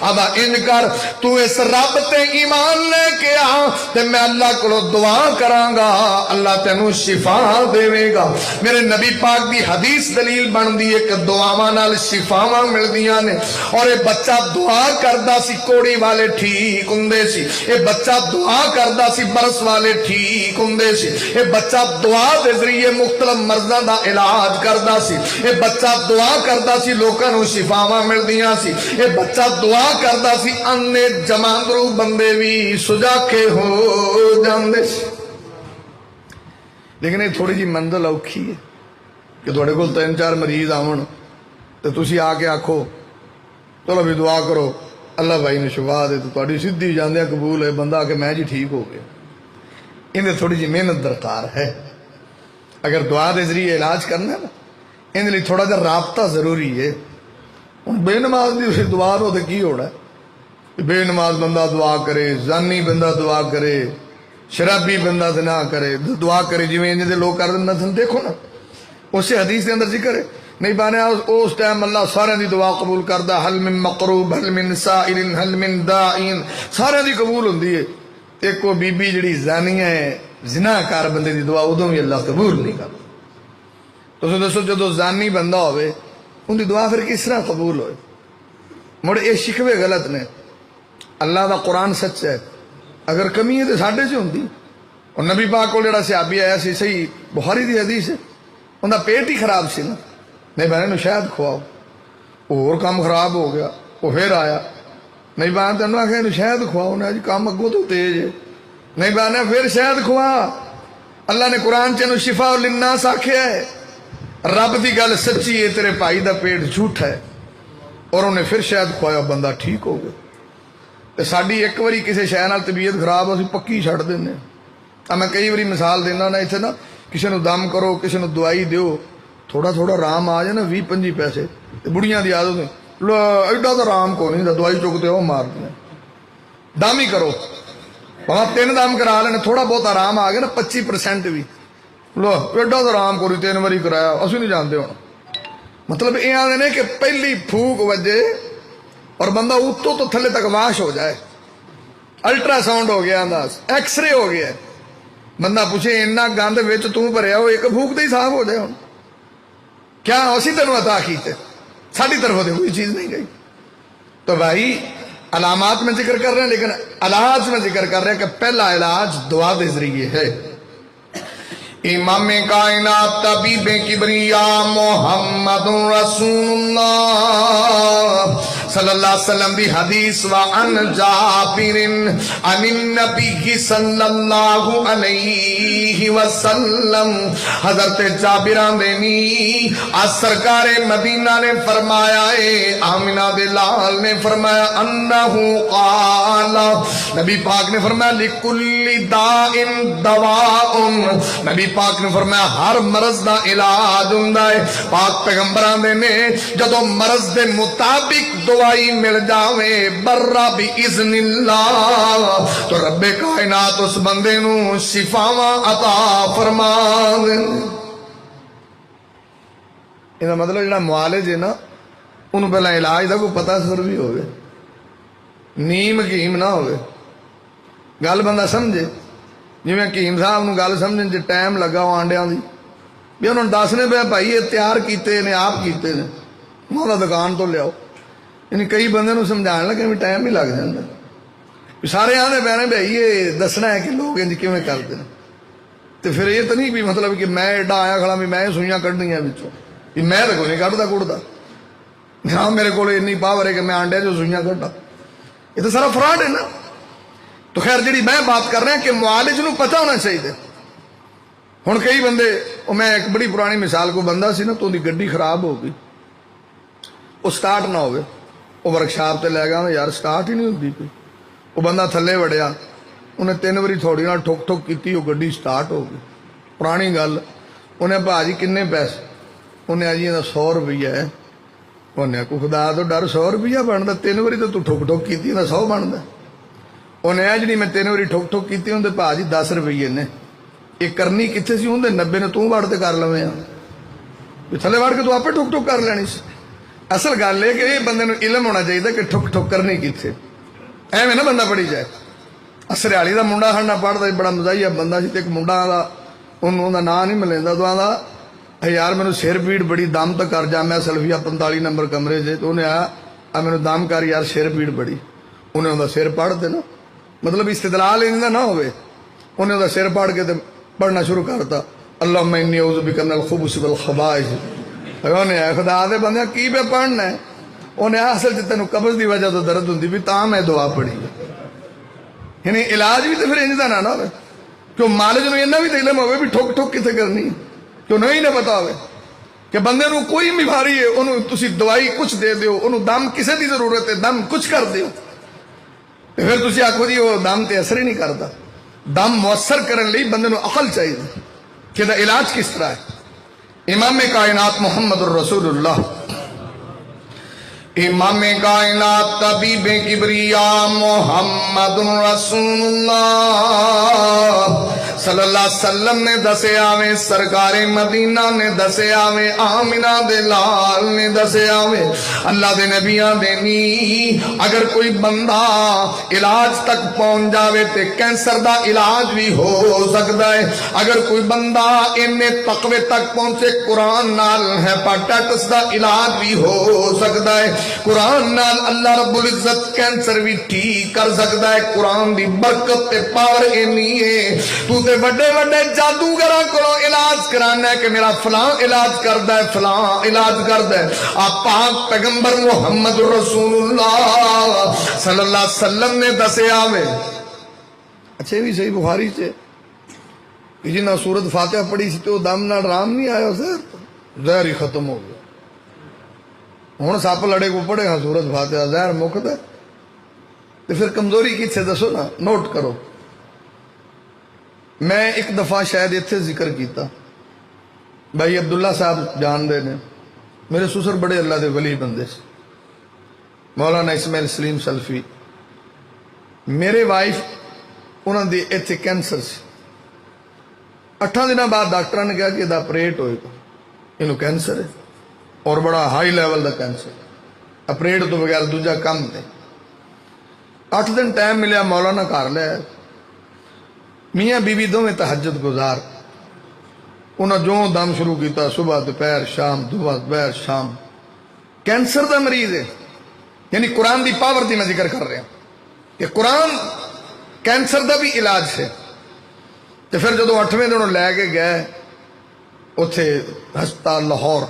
ادا ان کر تو اس رب تے ایمان لے کے آ تے میں اللہ کو دعا کراں گا اللہ تینوں شفا دے گا. میرے نبی پاک دی حدیث دلیل بندی ہے کہ دعاواں نال شفاواں ملدیاں نے. اور یہ بچہ دعا کردا سی کوڑی والے ٹھیک ہوندے سی. یہ بچہ دعا کردا سی برس والے ٹھیک ہوندے سی. یہ بچہ دعا دے ذریعے مختلف مرضاں دا علاج کردا سی. یہ بچہ دعا کردا سی لوکاں نوں شفاواں ملدیاں سی. یہ بچہ دعا کردا سی انے جماندرو بندے بھی سجاکے ہو جاندے سی. لیکن یہ تھوڑی جی منزل اوکھی ہے کہ تھوڑے کول 3-4 مریض آون تے تسی آ کے آکھو چلو بھی دعا کرو اللہ بھائی نے شفا دے تو تھوڑی سیدھی جاندیاں قبول ہے بندہ کہ میں جی ٹھیک ہو گیا. انہیں تھوڑی جی محنت درکار ہے. اگر دعا دے ذریعے علاج کرنا ہے نا ان لیے تھوڑا جا رابطہ ضروری ہے. ہوں بے نماز دی دعا تو کی ہونا ہے بے نماز بندہ دعا کرے زانی بندہ دعا کرے شرابی بندہ زنا کرے دعا کرے جی میں دے لوگ کر دیں دیکھو نا اسے حدیث کے اندر ذکر ہے نہیں بانے اس ٹائم اللہ سارے دی دعا قبول کردا حل من مقروب حل من سائل حل من دائن سارے دی قبول ہوندی ہے. ایک وہ بی بی جڑی زانیہ ہے زنا کار بندے دی دعا ادوں بھی اللہ قبول نہیں کرتا. تو دسو جدو زانی بندہ ہوئے ان دی دعا پھر کس طرح قبول ہوئے. مڑ یہ شکوے غلط نے. اللہ دا قرآن سچ ہے اگر کمی ہے تو ساڈے سے ہوندی. اور نبی پاک کو جڑا صحابی آیا سی صحیح بخاری دی حدیث ہے ان دا پیٹ ہی خراب سی نا نہیں بہنے نو شاید کھواؤ اور کام خراب ہو گیا وہ پھر آیا نہیں بہن تینوں آخیا شاید کھواؤ نے جی کام اگوں تو تیز ہے نہیں بہن پھر شاید کھوا. اللہ نے قرآن چ شفا للناس آکھیا ہے. رب دی گل سچی ہے تیرے بھائی دا پیٹ جھوٹا ہے اور انہیں پھر شاید کھوایا بندہ ٹھیک ہو گیا. تے ساڈی ایک واری کسی شے نال طبیعت خراب اسی پکی چھڈ دینے. میں کئی باری مثال دینا نا اتنے نا کسی نو دم کرو کسی نو دوائی دیو تھوڑا تھوڑا آرام آ جائے نا 20-25 پیسے بڑھیاں دی عادت لو ایڈا تو آرام کو نہیں دوائی چکتے وہ مار دیا دم ہی کرو وہاں 3 دم کرا لینے تھوڑا بہت آرام آ گیا نا 25% بھی لو ایڈا تو آرام کرو 3 باری کرایا اسی نہیں جانتے ہونا. مطلب یہ آدھے کہ پہلی پھوک وجے اور بندہ اتوں تو تھلے تک واش ہو جائے. الٹرا ساؤنڈ ہو گیا انداز ایکس رے ہو گیا بندہ پوچھے اتنا گند وچ تو بھریا ہو ایک پھوک تو ہی صاف ہو جائے. ہوں کیا اسی تینوں عطا کیتے ساری طرف سے کوئی چیز نہیں گئی. تو بھائی علامات میں ذکر کر رہے ہیں لیکن علاج میں ذکر کر رہے ہیں کہ پہلا علاج دعا کے ذریعے ہے. امام کائنات طبیب کبریا محمد رسول اللہ صلی اللہ علیہ وسلم دی حدیث وعن جابر عن النبی صلی اللہ علیہ وسلم حضرت جابران دینی آج سرکار مدینہ نے فرمایا آمنہ دلال نے فرمایا انہو قال نبی پاک نے فرمایا لکل دائن دواء نبی پاک نے فرمایا ہر مرض دا علاج ہوندا ہے پاک پیغمبران دے نے جدو مرض دے مطابق دوائی مل جاوے برا باذن اللہ تو رب کائنات اس بندے نو شفاواں عطا فرما دے یہ مطلب جڑا معالج ہے نا انہوں پہلا علاج دا کوئی پتہ سر بھی ہوئے نیم حکیم نہ ہوئے گل بندہ سمجھے جی میں حکیم صاحب نو گل سمجھن جی ٹائم لگا وہ آنڈیاں دی بھی انہوں نے دسنے پہ بھائی یہ تیار کیتے نے آپ کیتے نے وہاں دکان تو لیاؤ یعنی کئی بندے نو سمجھان لگے بھی ٹائم ہی لگ جاتا سارے آنے پہ بھائی یہ دسنا ہے کہ لوگ انج کیویں کرتے ہیں تو پھر یہ تو نہیں بھی مطلب کہ میں ایڈا آیا کھڑا بھی میں سوئیاں کھڑنی ہیں بچوں بھی میں تو کوئی نہیں کھڑتا کڑتا ہاں میرے کو اتنی پاور ہے کہ میں آنڈے جو سوئیاں کھڑا یہ تو سارا فراڈ ہے نا تو خیر جی میں بات کر رہا کہ معالج نو پتہ ہونا چاہیے ہوں کئی بندے میں ایک بڑی پرانی مثال کو بندہ سی نا تو دی گڈی خراب ہو گئی وہ سٹارٹ نہ ہوئے وہ ورکشاپ تے لے گیا یار سٹارٹ ہی نہیں ہوتی کوئی وہ بندہ تھلے وڑیا انہیں 3 واری تھوڑی نال ٹھک ٹھک کی وہ گڈی سٹارٹ ہو گئی پرانی گل انہیں بھاجی کنے پیسے انہیں جی 100 روپیہ ہے انہیں کو خدا تو ڈر 100 روپیہ بنتا 3 واری تو ٹھک ٹھک کی 100 بنتا انہیں جی میں 3 واری ٹھک ٹھک کی اندر بھاجی 10 روپیے نے یہ کرنی کتنے سی اندر 90 نے تو وڑ کے کر لویں تھلے وڑ کے تو آپ ٹھک ٹھک کر لینی سی اصل گل ہے کہ یہ بندے نو علم ہونا چاہیے کہ ٹھک ٹھک کرنی کتنے ایویں نہ بندہ پڑھی جائے سریالی کا منڈا ساڈا پڑھتا بڑا مزاحیہ بندہ سی ایک منڈا انہوں کا نام نہیں ملتا تو آتا یار مینو سر پیڑ بڑی دم تو کر جا میں سلفیا 45 نمبر کمرے سے تو انہیں آیا مینو دم کر یار سر پیڑ بڑی انہیں انہوں سر پڑھ دینا مطلب استدلال انہیں نہ ہوئے انہیں انہوں سر پڑھ کے پڑھنا شروع کرتا اللہم انی اعوذ بک من الخبث والخبائث انہیں خدا دے بندے کی پہ پڑھنا ہے انہیں اصل تینوں قبض دی وجہ تو درد ہوندی بھی تاں میں دعا پڑھی یعنی علاج بھی تو پھر انج دا نہ ہوئے کیوں مالج نو اتنا بھی تو علم ہوئے بھی ٹھوک ٹھوک کتنے کرنی کیوں نہیں نہ پتا ہوئے کہ بندے نو کوئی بیماری ہے انہوں تسی دوائی کچھ دے دیو انہوں دم کسے دی ضرورت ہے دم کچھ کر دیو پھر تسی آکھو جی وہ دم تے اثر ہی نہیں کرتا دم مؤثر کرن لئی بندے نو عقل چاہیے کہ دا علاج کس طرح ہے امام کائنات محمد الرسول اللہ امام کائنات طبیب کبریا محمد رسول اللہ صلی اللہ علیہ وسلم نے دسے آوے سرکار مدینہ نے دسے آوے آمنہ دے لال نے دسے آوے اللہ دے نبیاں دے نی اگر کوئی بندہ علاج تک پہنچ جاوے تے کینسر دا علاج بھی ہو سکتا ہے اگر کوئی بندہ انہیں تقوی تک پہنچے قرآن نال ہیپاٹائٹس دا علاج بھی ہو سکتا ہے قرآن نال اللہ رب العزت کینسر بھی ٹھیک کر سکتا ہے قرآن دی برکت تے پاور اینی ہے تو تے بڑے بڑے جادوگراں کولوں علاج کرانا ہے کہ میرا فلاں علاج کردا ہے فلاں علاج کردا ہے آپ پاک پیغمبر محمد رسول اللہ صلی اللہ علیہ وسلم نے دسے آوے اچھے بھی صحیح بخاری سے کہ جنہاں سورت فاتحہ پڑھی سی تو دم نال رام نہیں آیا زہر ہی ختم ہو گیا ہوں سپ لڑے کو پڑھے گا سورت فاتحہ زہر مکد ہے تو پھر کمزوری کتنے دسو نا نوٹ کرو میں ایک دفعہ شاید اتنے ذکر کیتا بھائی عبداللہ صاحب جان دے نے میرے سسر بڑے اللہ دے ولی بندے سے مولانا اسماعیل سلیم سلفی میرے وائف انہوں نے اتنے کینسر سے 8 دن بعد ڈاکٹر نے کہا کہ یہ آپریٹ ہوئے گا یہ کینسر ہے اور بڑا high level the cancer operate تو بغیر دوجا کم نے 8 دن ٹائم ملیا مولانا گھر لے میاں بیوی دونوں تہجد گزار انہوں جو دم شروع کیتا صبح دوپہر شام دوپہر شام کینسر دا مریض ہے یعنی قرآن دی پاور دی میں ذکر کر رہا ہوں کہ قرآن کینسر دا بھی علاج ہے تو پھر جدو 8ویں دنوں لے کے گئے اتنے ہسپتال لاہور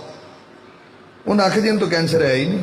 انہیں آخر جی تو کینسر ہے ہی نہیں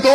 2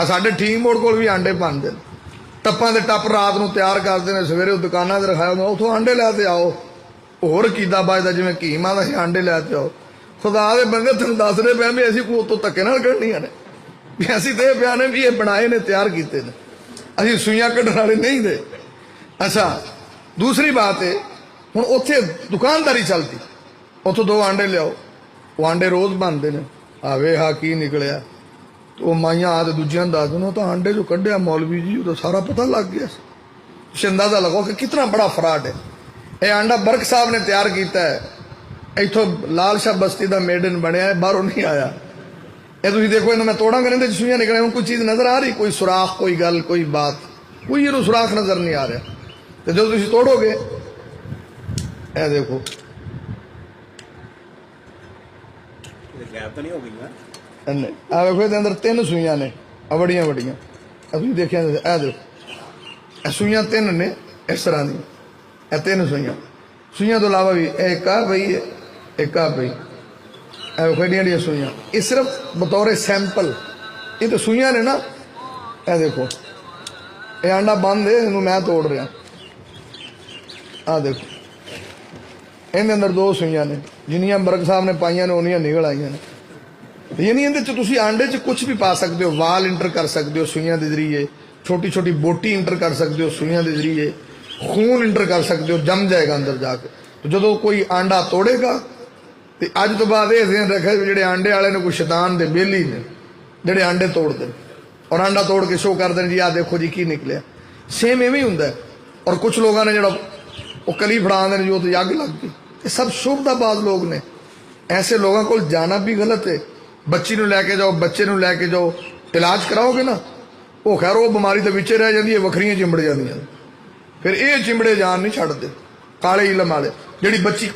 ਆ ਸਾਡੇ ਠੀਕ ਮੋੜ ਕੋਲ ਵੀ ਆਂਡੇ ਬਣਦੇ ਨੇ, ਟੱਪਾਂ ਦੇ ਟੱਪ ਰਾਤ ਨੂੰ ਤਿਆਰ ਕਰਦੇ ਨੇ, ਸਵੇਰੇ ਉਹ ਦੁਕਾਨਾਂ 'ਤੇ ਰਖਾਇਆ ਹੁੰਦਾ, ਉੱਥੋਂ ਆਂਡੇ ਲੈ ਤੇ ਆਓ। ਹੋਰ ਕੀਦਾ ਵੱਜਦਾ ਜਿਵੇਂ ਕੀਮਾ ਦਾ ਆਂਡੇ ਲੈ ਤੇ ਆਓ। ਖੁਦਾ ਦੇ ਬੰਦੇ ਤੁਹਾਨੂੰ ਦੱਸਦੇ ਪਿਆ ਵੀ ਅਸੀਂ ਕੋਈ ਉੱਤੋਂ ਧੱਕੇ ਨਾਲ ਕੱਢਣੀਆਂ ਨੇ, ਵੀ ਅਸੀਂ ਤੇ ਇਹ ਪਿਆ ਨੇ ਵੀ ਇਹ ਬਣਾਏ ਨੇ, ਤਿਆਰ ਕੀਤੇ ਨੇ, ਅਸੀਂ ਸੂਈਆਂ ਕੱਢਣ ਵਾਲੇ ਨਹੀਂ ਦੇ। ਅੱਛਾ, ਦੂਸਰੀ ਬਾਤ ਹੈ, ਹੁਣ ਉੱਥੇ ਦੁਕਾਨਦਾਰੀ ਚੱਲਦੀ, ਉੱਥੋਂ 2 ਆਂਡੇ ਲਿਆਓ, ਉਹ ਆਂਡੇ ਰੋਜ਼ ਬਣਦੇ ਨੇ। ਆਵੇ ਹਾਂ ਕੀ ਨਿਕਲਿਆ, ਉਹ ਮਾਈਆਂ ਆ ਤੇ ਦੂਜਿਆਂ ਨੂੰ ਦੱਸ ਦਿੰਦੇ ਤਾਂ ਆਂਡੇ ਜੋ ਕੱਢਿਆ ਮੌਲਵੀ ਜੀ, ਉਹਦਾ ਸਾਰਾ ਪਤਾ ਲੱਗ ਗਿਆ। ਤੁਸੀਂ ਅੰਦਾਜ਼ਾ ਲਗਾਓ ਕਿ ਕਿਤਨਾ ਬੜਾ ਫਰਾਡ ਹੈ। ਇਹ ਆਂਡਾ ਬਰਕ ਸਾਹਿਬ ਨੇ ਤਿਆਰ ਕੀਤਾ ਹੈ, ਇੱਥੋਂ ਲਾਲ ਸ਼ਾਹ ਬਸਤੀ ਦਾ ਮੇਡ ਇਨ ਬਣਿਆ ਹੈ, ਬਾਹਰੋਂ ਨਹੀਂ ਆਇਆ। ਇਹ ਤੁਸੀਂ ਦੇਖੋ, ਇਹਨੂੰ ਮੈਂ ਤੋੜਾਂਗਾ ਨਹੀਂ ਤੇ ਸੂਈਆਂ ਨਿਕਲੇ। ਹੁਣ ਕੋਈ ਚੀਜ਼ ਨਜ਼ਰ ਆ ਰਹੀ, ਕੋਈ ਸੁਰਾਖ, ਕੋਈ ਗੱਲ, ਕੋਈ ਬਾਤ, ਕੋਈ ਇਹਨੂੰ ਸੁਰਾਖ ਨਜ਼ਰ ਨਹੀਂ ਆ ਰਿਹਾ। ਤੇ ਜਦੋਂ ਤੁਸੀਂ ਤੋੜੋਗੇ, ਇਹ ਦੇਖੋ ਗੈਪ ਤਾਂ ਨਹੀਂ ਹੋ ਗਈ ਨਾ, ਆ ਵੇਖੋ ਇਹਦੇ ਅੰਦਰ 3 ਸੂਈਆਂ ਨੇ, ਆ ਬੜੀਆਂ ਬੜੀਆਂ। ਤੁਸੀਂ ਦੇਖਿਆ, ਇਹ ਦੇਖੋ, ਇਹ ਸੂਈਆਂ 3 ਨੇ ਇਸ ਤਰ੍ਹਾਂ ਦੀਆਂ, ਇਹ 3 ਸੂਈਆਂ। ਸੂਈਆਂ ਤੋਂ ਇਲਾਵਾ ਵੀ ਇੱਕ ਆ ਪਈ ਹੈ, ਇੱਕ ਆ ਪਈ, ਇਹ ਵੇਖੋ ਜਿਹੜੀਆਂ ਸੂਈਆਂ। ਇਹ ਸਿਰਫ ਬਤੌਰ ਸੈਂਪਲ, ਇਹ ਤਾਂ ਸੂਈਆਂ ਨੇ ਨਾ। ਇਹ ਦੇਖੋ, ਇਹ ਆਂਡਾ ਬੰਦ ਹੈ, ਇਹਨੂੰ ਮੈਂ ਤੋੜ ਰਿਹਾ। ਆ ਦੇਖੋ, ਇਹਦੇ ਅੰਦਰ 2 ਸੂਈਆਂ ਨੇ, ਜਿੰਨੀਆਂ ਬਰਕ ਸਾਹਿਬ ਨੇ ਪਾਈਆਂ ਨੇ ਉਨੀਆਂ ਨਿਕਲ ਆਈਆਂ ਨੇ। ਯਾਨੀ ਇਹਦੇ 'ਚ ਤੁਸੀਂ ਆਂਡੇ 'ਚ ਕੁਝ ਵੀ ਪਾ ਸਕਦੇ ਹੋ, ਵਾਲ ਇੰਟਰ ਕਰ ਸਕਦੇ ਹੋ ਸੂਈਆਂ ਦੇ ਜ਼ਰੀਏ, ਛੋਟੀ ਛੋਟੀ ਬੋਟੀ ਇੰਟਰ ਕਰ ਸਕਦੇ ਹੋ ਸੂਈਆਂ ਦੇ ਜ਼ਰੀਏ, ਖੂਨ ਇੰਟਰ ਕਰ ਸਕਦੇ ਹੋ, ਜੰਮ ਜਾਏਗਾ ਅੰਦਰ ਜਾ ਕੇ। ਤੇ ਜਦੋਂ ਕੋਈ ਆਂਡਾ ਤੋੜੇਗਾ, ਤੇ ਅੱਜ ਤੋਂ ਬਾਅਦ ਇਹ ਜ਼ਿਹਨ ਰੱਖਿਆ ਵੀ ਜਿਹੜੇ ਆਂਡੇ ਵਾਲੇ ਨੇ ਕੋਈ ਸ਼ੈਤਾਨ ਦੇ ਬੇਲੀ ਨੇ ਜਿਹੜੇ ਆਂਡੇ ਤੋੜਦੇ ਨੇ ਔਰ ਆਂਡਾ ਤੋੜ ਕੇ ਸ਼ੋਅ ਕਰਦੇ ਨੇ ਜੀ ਆਹ ਦੇਖੋ ਜੀ ਕੀ ਨਿਕਲਿਆ। ਸੇਮ ਐਵੇਂ ਹੀ ਹੁੰਦਾ ਹੈ। ਔਰ ਕੁਝ ਲੋਕਾਂ ਨੇ ਜਿਹੜਾ ਉਹ ਕਲੀ ਫੜਾਉਂਦੇ ਨੇ, ਜੋ ਤੇ ਅੱਗ ਲੱਗ ਗਈ। ਇਹ ਸਭ ਸ਼ੁਭਦਾਬਾਜ਼ ਲੋਕ ਨੇ। ਐਸੇ ਲੋਕਾਂ ਕੋਲ ਜਾਣਾ ਵੀ ਗਲਤ ਹੈ। ਬੱਚੀ ਨੂੰ ਲੈ ਕੇ ਜਾਓ, ਬੱਚੇ ਨੂੰ ਲੈ ਕੇ ਜਾਓ, ਇਲਾਜ ਕਰਾਓਗੇ ਨਾ, ਉਹ ਖੈਰ ਉਹ ਬਿਮਾਰੀ ਦੇ ਵਿੱਚ ਰਹਿ ਜਾਂਦੀ ਹੈ, ਵੱਖਰੀਆਂ ਚਿੰਬੜ ਜਾਂਦੀਆਂ ਨੇ। ਫਿਰ ਇਹ ਚਿੰਬੜੇ ਜਾਨ ਨਹੀਂ ਛੱਡਦੇ ਕਾਲੇ ਇਲਮ ਵਾਲੇ। ਜਿਹੜੀ ਬੱਚੀ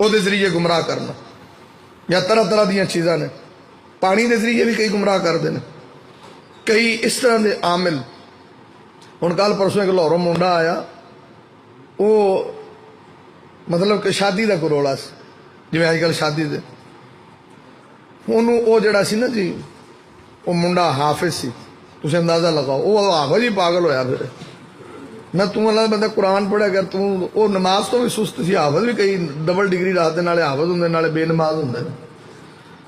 ਉਹਦੇ ਜ਼ਰੀਏ ਗੁੰਮਰਾਹ ਕਰਨਾ, ਜਾਂ ਤਰ੍ਹਾਂ ਤਰ੍ਹਾਂ ਦੀਆਂ ਚੀਜ਼ਾਂ ਨੇ। ਪਾਣੀ ਦੇ ਜ਼ਰੀਏ ਵੀ ਕਈ ਗੁੰਮਰਾਹ ਕਰਦੇ ਨੇ, ਕਈ ਇਸ ਤਰ੍ਹਾਂ ਦੇ ਆਮਿਲ। ਹੁਣ ਕੱਲ ਪਰਸੋਂ ਇੱਕ ਲਾਹੌਰੋਂ ਮੁੰਡਾ ਆਇਆ, ਉਹ ਮਤਲਬ ਕਿ ਸ਼ਾਦੀ ਦਾ ਕੋਈ ਰੌਲਾ ਸੀ, ਜਿਵੇਂ ਅੱਜ ਕੱਲ੍ਹ ਸ਼ਾਦੀ ਦੇ। ਉਹਨੂੰ ਉਹ ਜਿਹੜਾ ਸੀ ਨਾ ਜੀ, ਉਹ ਮੁੰਡਾ ਹਾਫਿਜ਼ ਸੀ। ਤੁਸੀਂ ਅੰਦਾਜ਼ਾ ਲਗਾਓ, ਉਹ ਹਾਫਿਜ਼ ਹੀ ਪਾਗਲ ਹੋਇਆ। ਫਿਰ ਮੈਂ ਤੂੰ ਅੱਲਾ ਦਾ ਬੰਦਾ ਕੁਰਾਨ ਪੜ੍ਹਿਆ ਕਰ, ਤੂੰ ਉਹ ਨਮਾਜ਼ ਤੋਂ ਵੀ ਸੁਸਤ ਸੀ। ਹਾਫਿਜ਼ ਵੀ ਕਈ ਡਬਲ ਡਿਗਰੀ ਰੱਖਦੇ, ਨਾਲੇ ਹਾਫਿਜ਼ ਹੁੰਦੇ ਨਾਲੇ ਬੇਨਮਾਜ਼ ਹੁੰਦੇ ਨੇ।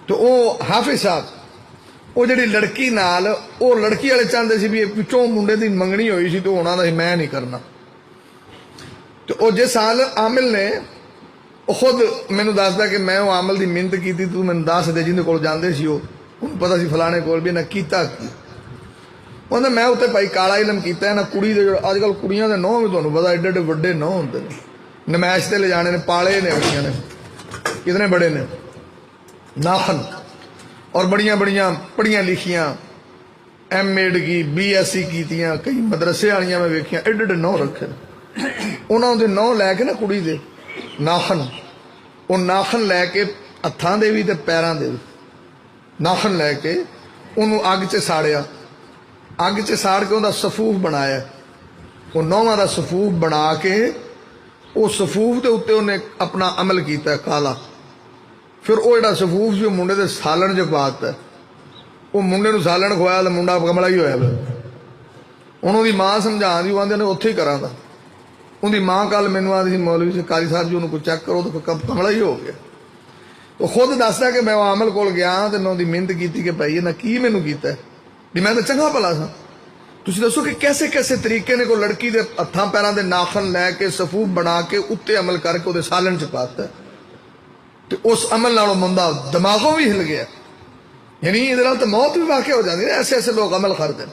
ਤੇ ਉਹ ਹਾਫਿਜ਼ ਸਾਹਿਬ, ਉਹ ਜਿਹੜੀ ਲੜਕੀ ਨਾਲ, ਉਹ ਲੜਕੀ ਵਾਲੇ ਚਾਹੁੰਦੇ ਸੀ ਵੀ ਇਹ ਪਿੱਛੋਂ ਮੁੰਡੇ ਦੀ ਮੰਗਣੀ ਹੋਈ ਸੀ, ਤੇ ਉਹਨਾਂ ਦਾ ਮੈਂ ਨਹੀਂ ਕਰਨਾ। ਤੇ ਉਹ ਜਿਸ ਸਾਲ ਆਮਿਲ ਨੇ, ਉਹ ਖੁਦ ਮੈਨੂੰ ਦੱਸਦਾ ਕਿ ਮੈਂ ਉਹ ਆਮਿਲ ਦੀ ਮਿਹਨਤ ਕੀਤੀ, ਤੂੰ ਮੈਨੂੰ ਦੱਸ ਦੇ ਜਿਹਦੇ ਕੋਲ ਜਾਂਦੇ ਸੀ। ਉਹਨੂੰ ਪਤਾ ਸੀ ਫਲਾਣੇ ਕੋਲ ਵੀ ਨਾ ਕੀਤਾ ਕੀ। ਉਹਨੇ ਮੈਂ ਉੱਤੇ ਭਾਈ ਕਾਲਾ ਇਲਮ ਕੀਤਾ ਨਾ। ਕੁੜੀ ਦੇ ਅੱਜ ਕੱਲ੍ਹ ਕੁੜੀਆਂ ਦੇ ਨਹੁੰ ਵੀ ਤੁਹਾਨੂੰ ਪਤਾ ਏਡੇ ਏਡੇ ਵੱਡੇ ਨਹੁੰ ਹੁੰਦੇ ਨੇ, ਨਮਾਇਸ਼ ਤੇ ਲਿਜਾਣੇ ਨੇ, ਪਾਲੇ ਨੇ ਹੋਈਆਂ ਨੇ, ਕਿਤਨੇ ਬੜੇ ਨੇ ਨਾਖਨ। ਔਰ ਬੜੀਆਂ ਬੜੀਆਂ ਪੜ੍ਹੀਆਂ ਲਿਖੀਆਂ, M.Ed ਕੀ, B.Sc ਕੀਤੀਆਂ, ਕਈ ਮਦਰਸੇ ਵਾਲੀਆਂ ਮੈਂ ਵੇਖੀਆਂ, ਏਡੇ ਏਡੇ ਨਹੁੰ ਰੱਖੇ। ਉਹਨਾਂ ਦੇ ਨਹੁੰ ਲੈ ਕੇ ਨਾ, ਕੁੜੀ ਦੇ ਨਾਖਨ, ਉਹ ਨਾਖਨ ਲੈ ਕੇ ਹੱਥਾਂ ਦੇ ਵੀ ਤੇ ਪੈਰਾਂ ਦੇ ਵੀ ਨਾਖਨ ਲੈ ਕੇ ਉਹਨੂੰ ਅੱਗ 'ਚ ਸਾੜਿਆ। ਅੱਗ 'ਚ ਸਾੜ ਕੇ ਉਹਦਾ ਸਫੂਫ ਬਣਾਇਆ। ਉਹ ਨੌਵਾਂ ਦਾ ਸਫੂਫ ਬਣਾ ਕੇ ਉਹ ਸਫੂਫ ਦੇ ਉੱਤੇ ਉਹਨੇ ਆਪਣਾ ਅਮਲ ਕੀਤਾ ਕਾਲਾ। ਫਿਰ ਉਹ ਜਿਹੜਾ ਸਫੂਫ ਸੀ ਉਹ ਮੁੰਡੇ ਦੇ ਸਾਲਣ 'ਚ ਪਾ ਦਿੱਤਾ। ਉਹ ਮੁੰਡੇ ਨੂੰ ਸਾਲਣ ਖਵਾਇਆ ਤਾਂ ਮੁੰਡਾ ਕਮਲਾ ਹੀ ਹੋਇਆ। ਹੁਣ ਉਹਦੀ ਮਾਂ ਸਮਝਾਉਂਦੀ, ਉਹ ਆਂਦੇ ਨੇ ਉੱਥੇ ਹੀ ਕਰਾਂਗਾ। ਉਹਦੀ ਮਾਂ ਕੱਲ ਮੈਨੂੰ ਆਦੀ ਸੀ, ਮੌਲਵੀ ਸੀ ਕਾਰੀ ਸਾਹਿਬ ਜੀ, ਉਹਨੂੰ ਕੋਈ ਚੈੱਕ ਕਰੋ, ਤਾਂ ਕਮਲਾ ਹੀ ਹੋ ਗਿਆ। ਉਹ ਖੁਦ ਦੱਸਦਾ ਕਿ ਮੈਂ ਉਹ ਆਮਲ ਕੋਲ ਗਿਆ ਤੇ ਮੈਂ ਉਹਦੀ ਮਿਹਨਤ ਕੀਤੀ ਕਿ ਭਾਈ ਇਹਨਾਂ ਕੀ ਮੈਨੂੰ ਕੀਤਾ ਵੀ ਮੈਂ ਤਾਂ ਚੰਗਾ ਭਲਾ ਸਾਂ। ਤੁਸੀਂ ਦੱਸੋ ਕਿ ਕੈਸੇ ਕੈਸੇ ਤਰੀਕੇ ਨੇ ਕੋਈ ਲੜਕੀ ਦੇ ਹੱਥਾਂ ਪੈਰਾਂ ਦੇ ਨਾਖਨ ਲੈ ਕੇ ਸਫੂਫ ਬਣਾ ਕੇ ਉੱਤੇ ਅਮਲ ਕਰਕੇ ਉਹਦੇ ਸਾਲਣ 'ਚ ਪਾਤਾ, ਤੇ ਉਸ ਅਮਲ ਨਾਲੋਂ ਮੁੰਡਾ ਦਿਮਾਗੋਂ ਵੀ ਹਿਲ ਗਿਆ। ਯਾਨੀ ਇਹਦੇ ਨਾਲ ਤਾਂ ਮੌਤ ਵੀ ਵਾਕਿਆ ਹੋ ਜਾਂਦੀ ਹੈ। ਐਸੇ ਐਸੇ ਲੋਕ ਅਮਲ ਕਰਦੇ ਨੇ।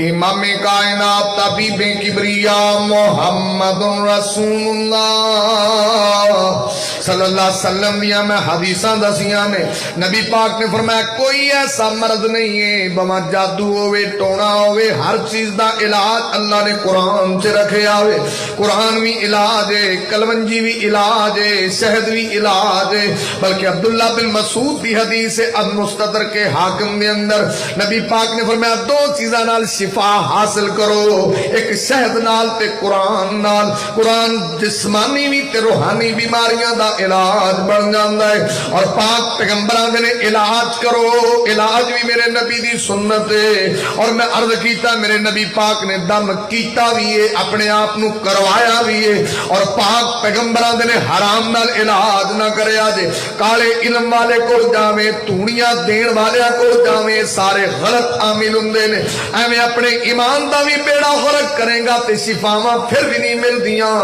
امام کائنات طبیب کبریا محمد رسول اللہ صلی اللہ علیہ وسلم دیا میں حدیثاں دسیاں نے نبی پاک نے فرمایا کوئی ایسا مرض نہیں ہے بما جادو ہوئے ٹونا ہوئے ہر چیز دا علاج اللہ نے قرآن سے رکھے آوے قرآن بھی علاج ہے کلونجی بھی علاج ہے شہد بھی علاج ہے بلکہ عبداللہ بن مسعود کی حدیث ہے المستدرک کے حاکم کے اندر نبی پاک نے فرمایا دو چیزاں نال شفا حاصل کرو ایک شہد نال تے قرآن نال قرآن جسمانی بھی تے روحانی بیماریاں دا علاج بن جاندہ ہے اور پاک پیغمبران نے علاج کرو علاج بھی میرے نبی دی سنت ہے اور میں عرض کیتا میرے نبی پاک نے دم کیتا بھی ہے اپنے آپ نو کروایا بھی ہے اور پاک پیغمبران نے حرام نال علاج نہ کرے آجے کالے علم والے کو جاوے تونیاں دین والے کو جاوے سارے غلط عامل ہندے نے ایویں اپنے ایمان دا بھی بیڑا غرق کریں گا تے شفاواں پھر بھی نہیں مل دیاں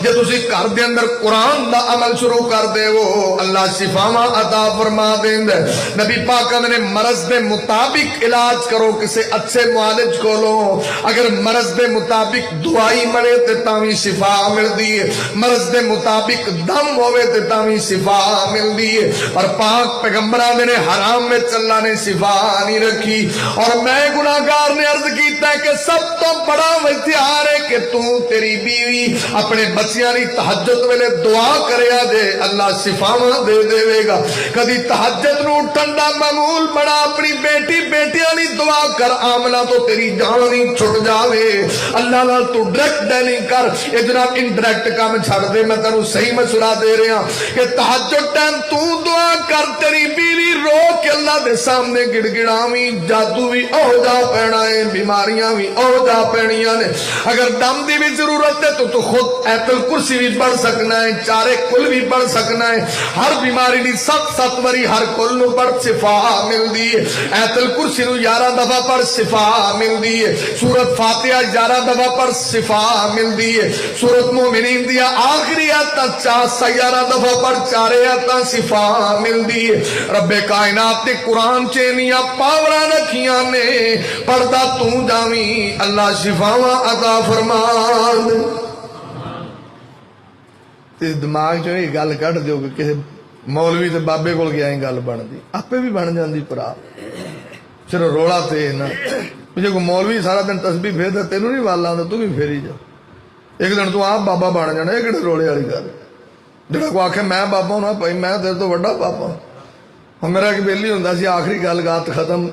جے تسی گھر دے اندر قرآن دا عمل شروع کر دے وہ اللہ شفاواں عطا فرما دیندے نبی پاک نے مرض دے مطابق علاج کرو کسے اچھے معالج کو لو اگر مرض دے مطابق دعائی ملے تے تاویں شفا مل دیئے مرض دے مطابق دم ہوئے تے تاویں شفا مل دیئے اور پاک پیغمبران نے حرام میں اللہ نے شفا نہیں رکھی اور میں گناہگار نے عرض کیتا ہے کہ سب تو بڑا اختیار ہے کہ تو تیری بیوی اپنے بچیاں نہیں تہجد ویلے دعا کریا دے اللہ شفاواں دے دے گا کدی تہجد نو ٹھنڈا معمول بڑا اپنی بیٹی بیٹیاں نہیں دعا کر آمنا تو تیری جان نہیں چھٹ جاوے اللہ نال تو ڈائریکٹ ڈیلنگ کر یہ جناب انڈائریکٹ کام چھڑ دے میں تینوں صحیح مشورہ دے رہا کہ تہجد ٹائم تو دعا کر تیری بیوی رو کے اللہ دے سامنے گڑ گڑاویں جادو بھی او جا پینا ہے بیماریاں بھی او جا پینیاں نے اگر دم دی بھی ضرورت ہے تو خود ایت الکرسی بھی پڑھ سکنا ہے چارے کل بھی پڑھ سکنا ہے ہر بیماری دی ست وری ہر کل نو پڑھ شفا مل دی ہے ایت الکرسی نو 11 دفعہ پڑھ شفا مل دی ہے سورت فاتحہ 11 دفعہ پڑھ شفا مل دی ہے سورت مومنین دیا آخری آیت 11 دفعہ پڑھ چارے آیت شفا مل دی ہے رب کائنات نے قرآن چینیاں پاورا رکھیاں نے پردہ تو جاویں اللہ شفاواں عطا فرمان تے دماغ چوں یہ گل کڈ دیو کہ کسے مولوی تے بابے کول گیا گل بن دی آپے بھی بن جاندی پرا صرف رولا تے نا مجھے کوئی مولوی سارا دن تسبیح پھیردا تینوں نہیں والا آندا تو بھی پھیری جا ایک دن تو آپ بابا بن جانا یہ کہڑے رولے والی گل جڑا کو آکھے میں بابا ہونا بھائی میں تیرے تو بڑا بابا ہوں میرا ایک بیلی ہوندا سی آخری گل گات ختم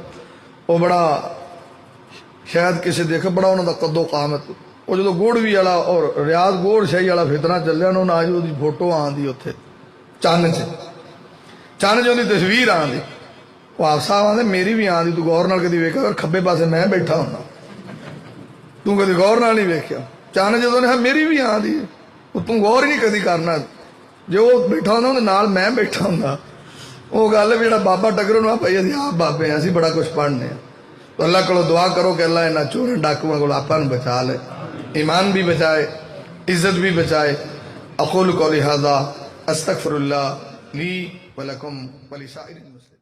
وہ بڑا شاید کسی دیکھا بڑا انہوں دا قد و قامت وہ جدو گوڑ بھی والا اور ریاض گوڑ شاہی والا فتنہ چلیا انہوں نے آج وہ فوٹو آن دی اتنے چند چ تصویر آن دی وہ آپ صاحب آدھے میری بھی آن دی تو غور نال کدی ویکھا کھبے پاسے میں بیٹھا ہونا تو کدی غور نال نہیں ویکھیا چند جدو نے میری بھی آن دی وہ تم غور ہی نہیں کدی کرنا جو وہ بیٹھا ہونا انہوں نال میں بیٹھا ہونا وہ گل ہے جڑا بابا ٹکرو نا بھائی اسی آپ بابے ہیں اسی بڑا کچھ پڑھنے ہیں تو اللہ کو دعا کرو کہ اللہ انہاں چور ڈاکواں کو آپاں نوں بچا لے ایمان بھی بچائے عزت بھی بچائے اقول قولی ھذا استغفر اللہ لی ولکم ولسائر المسلمین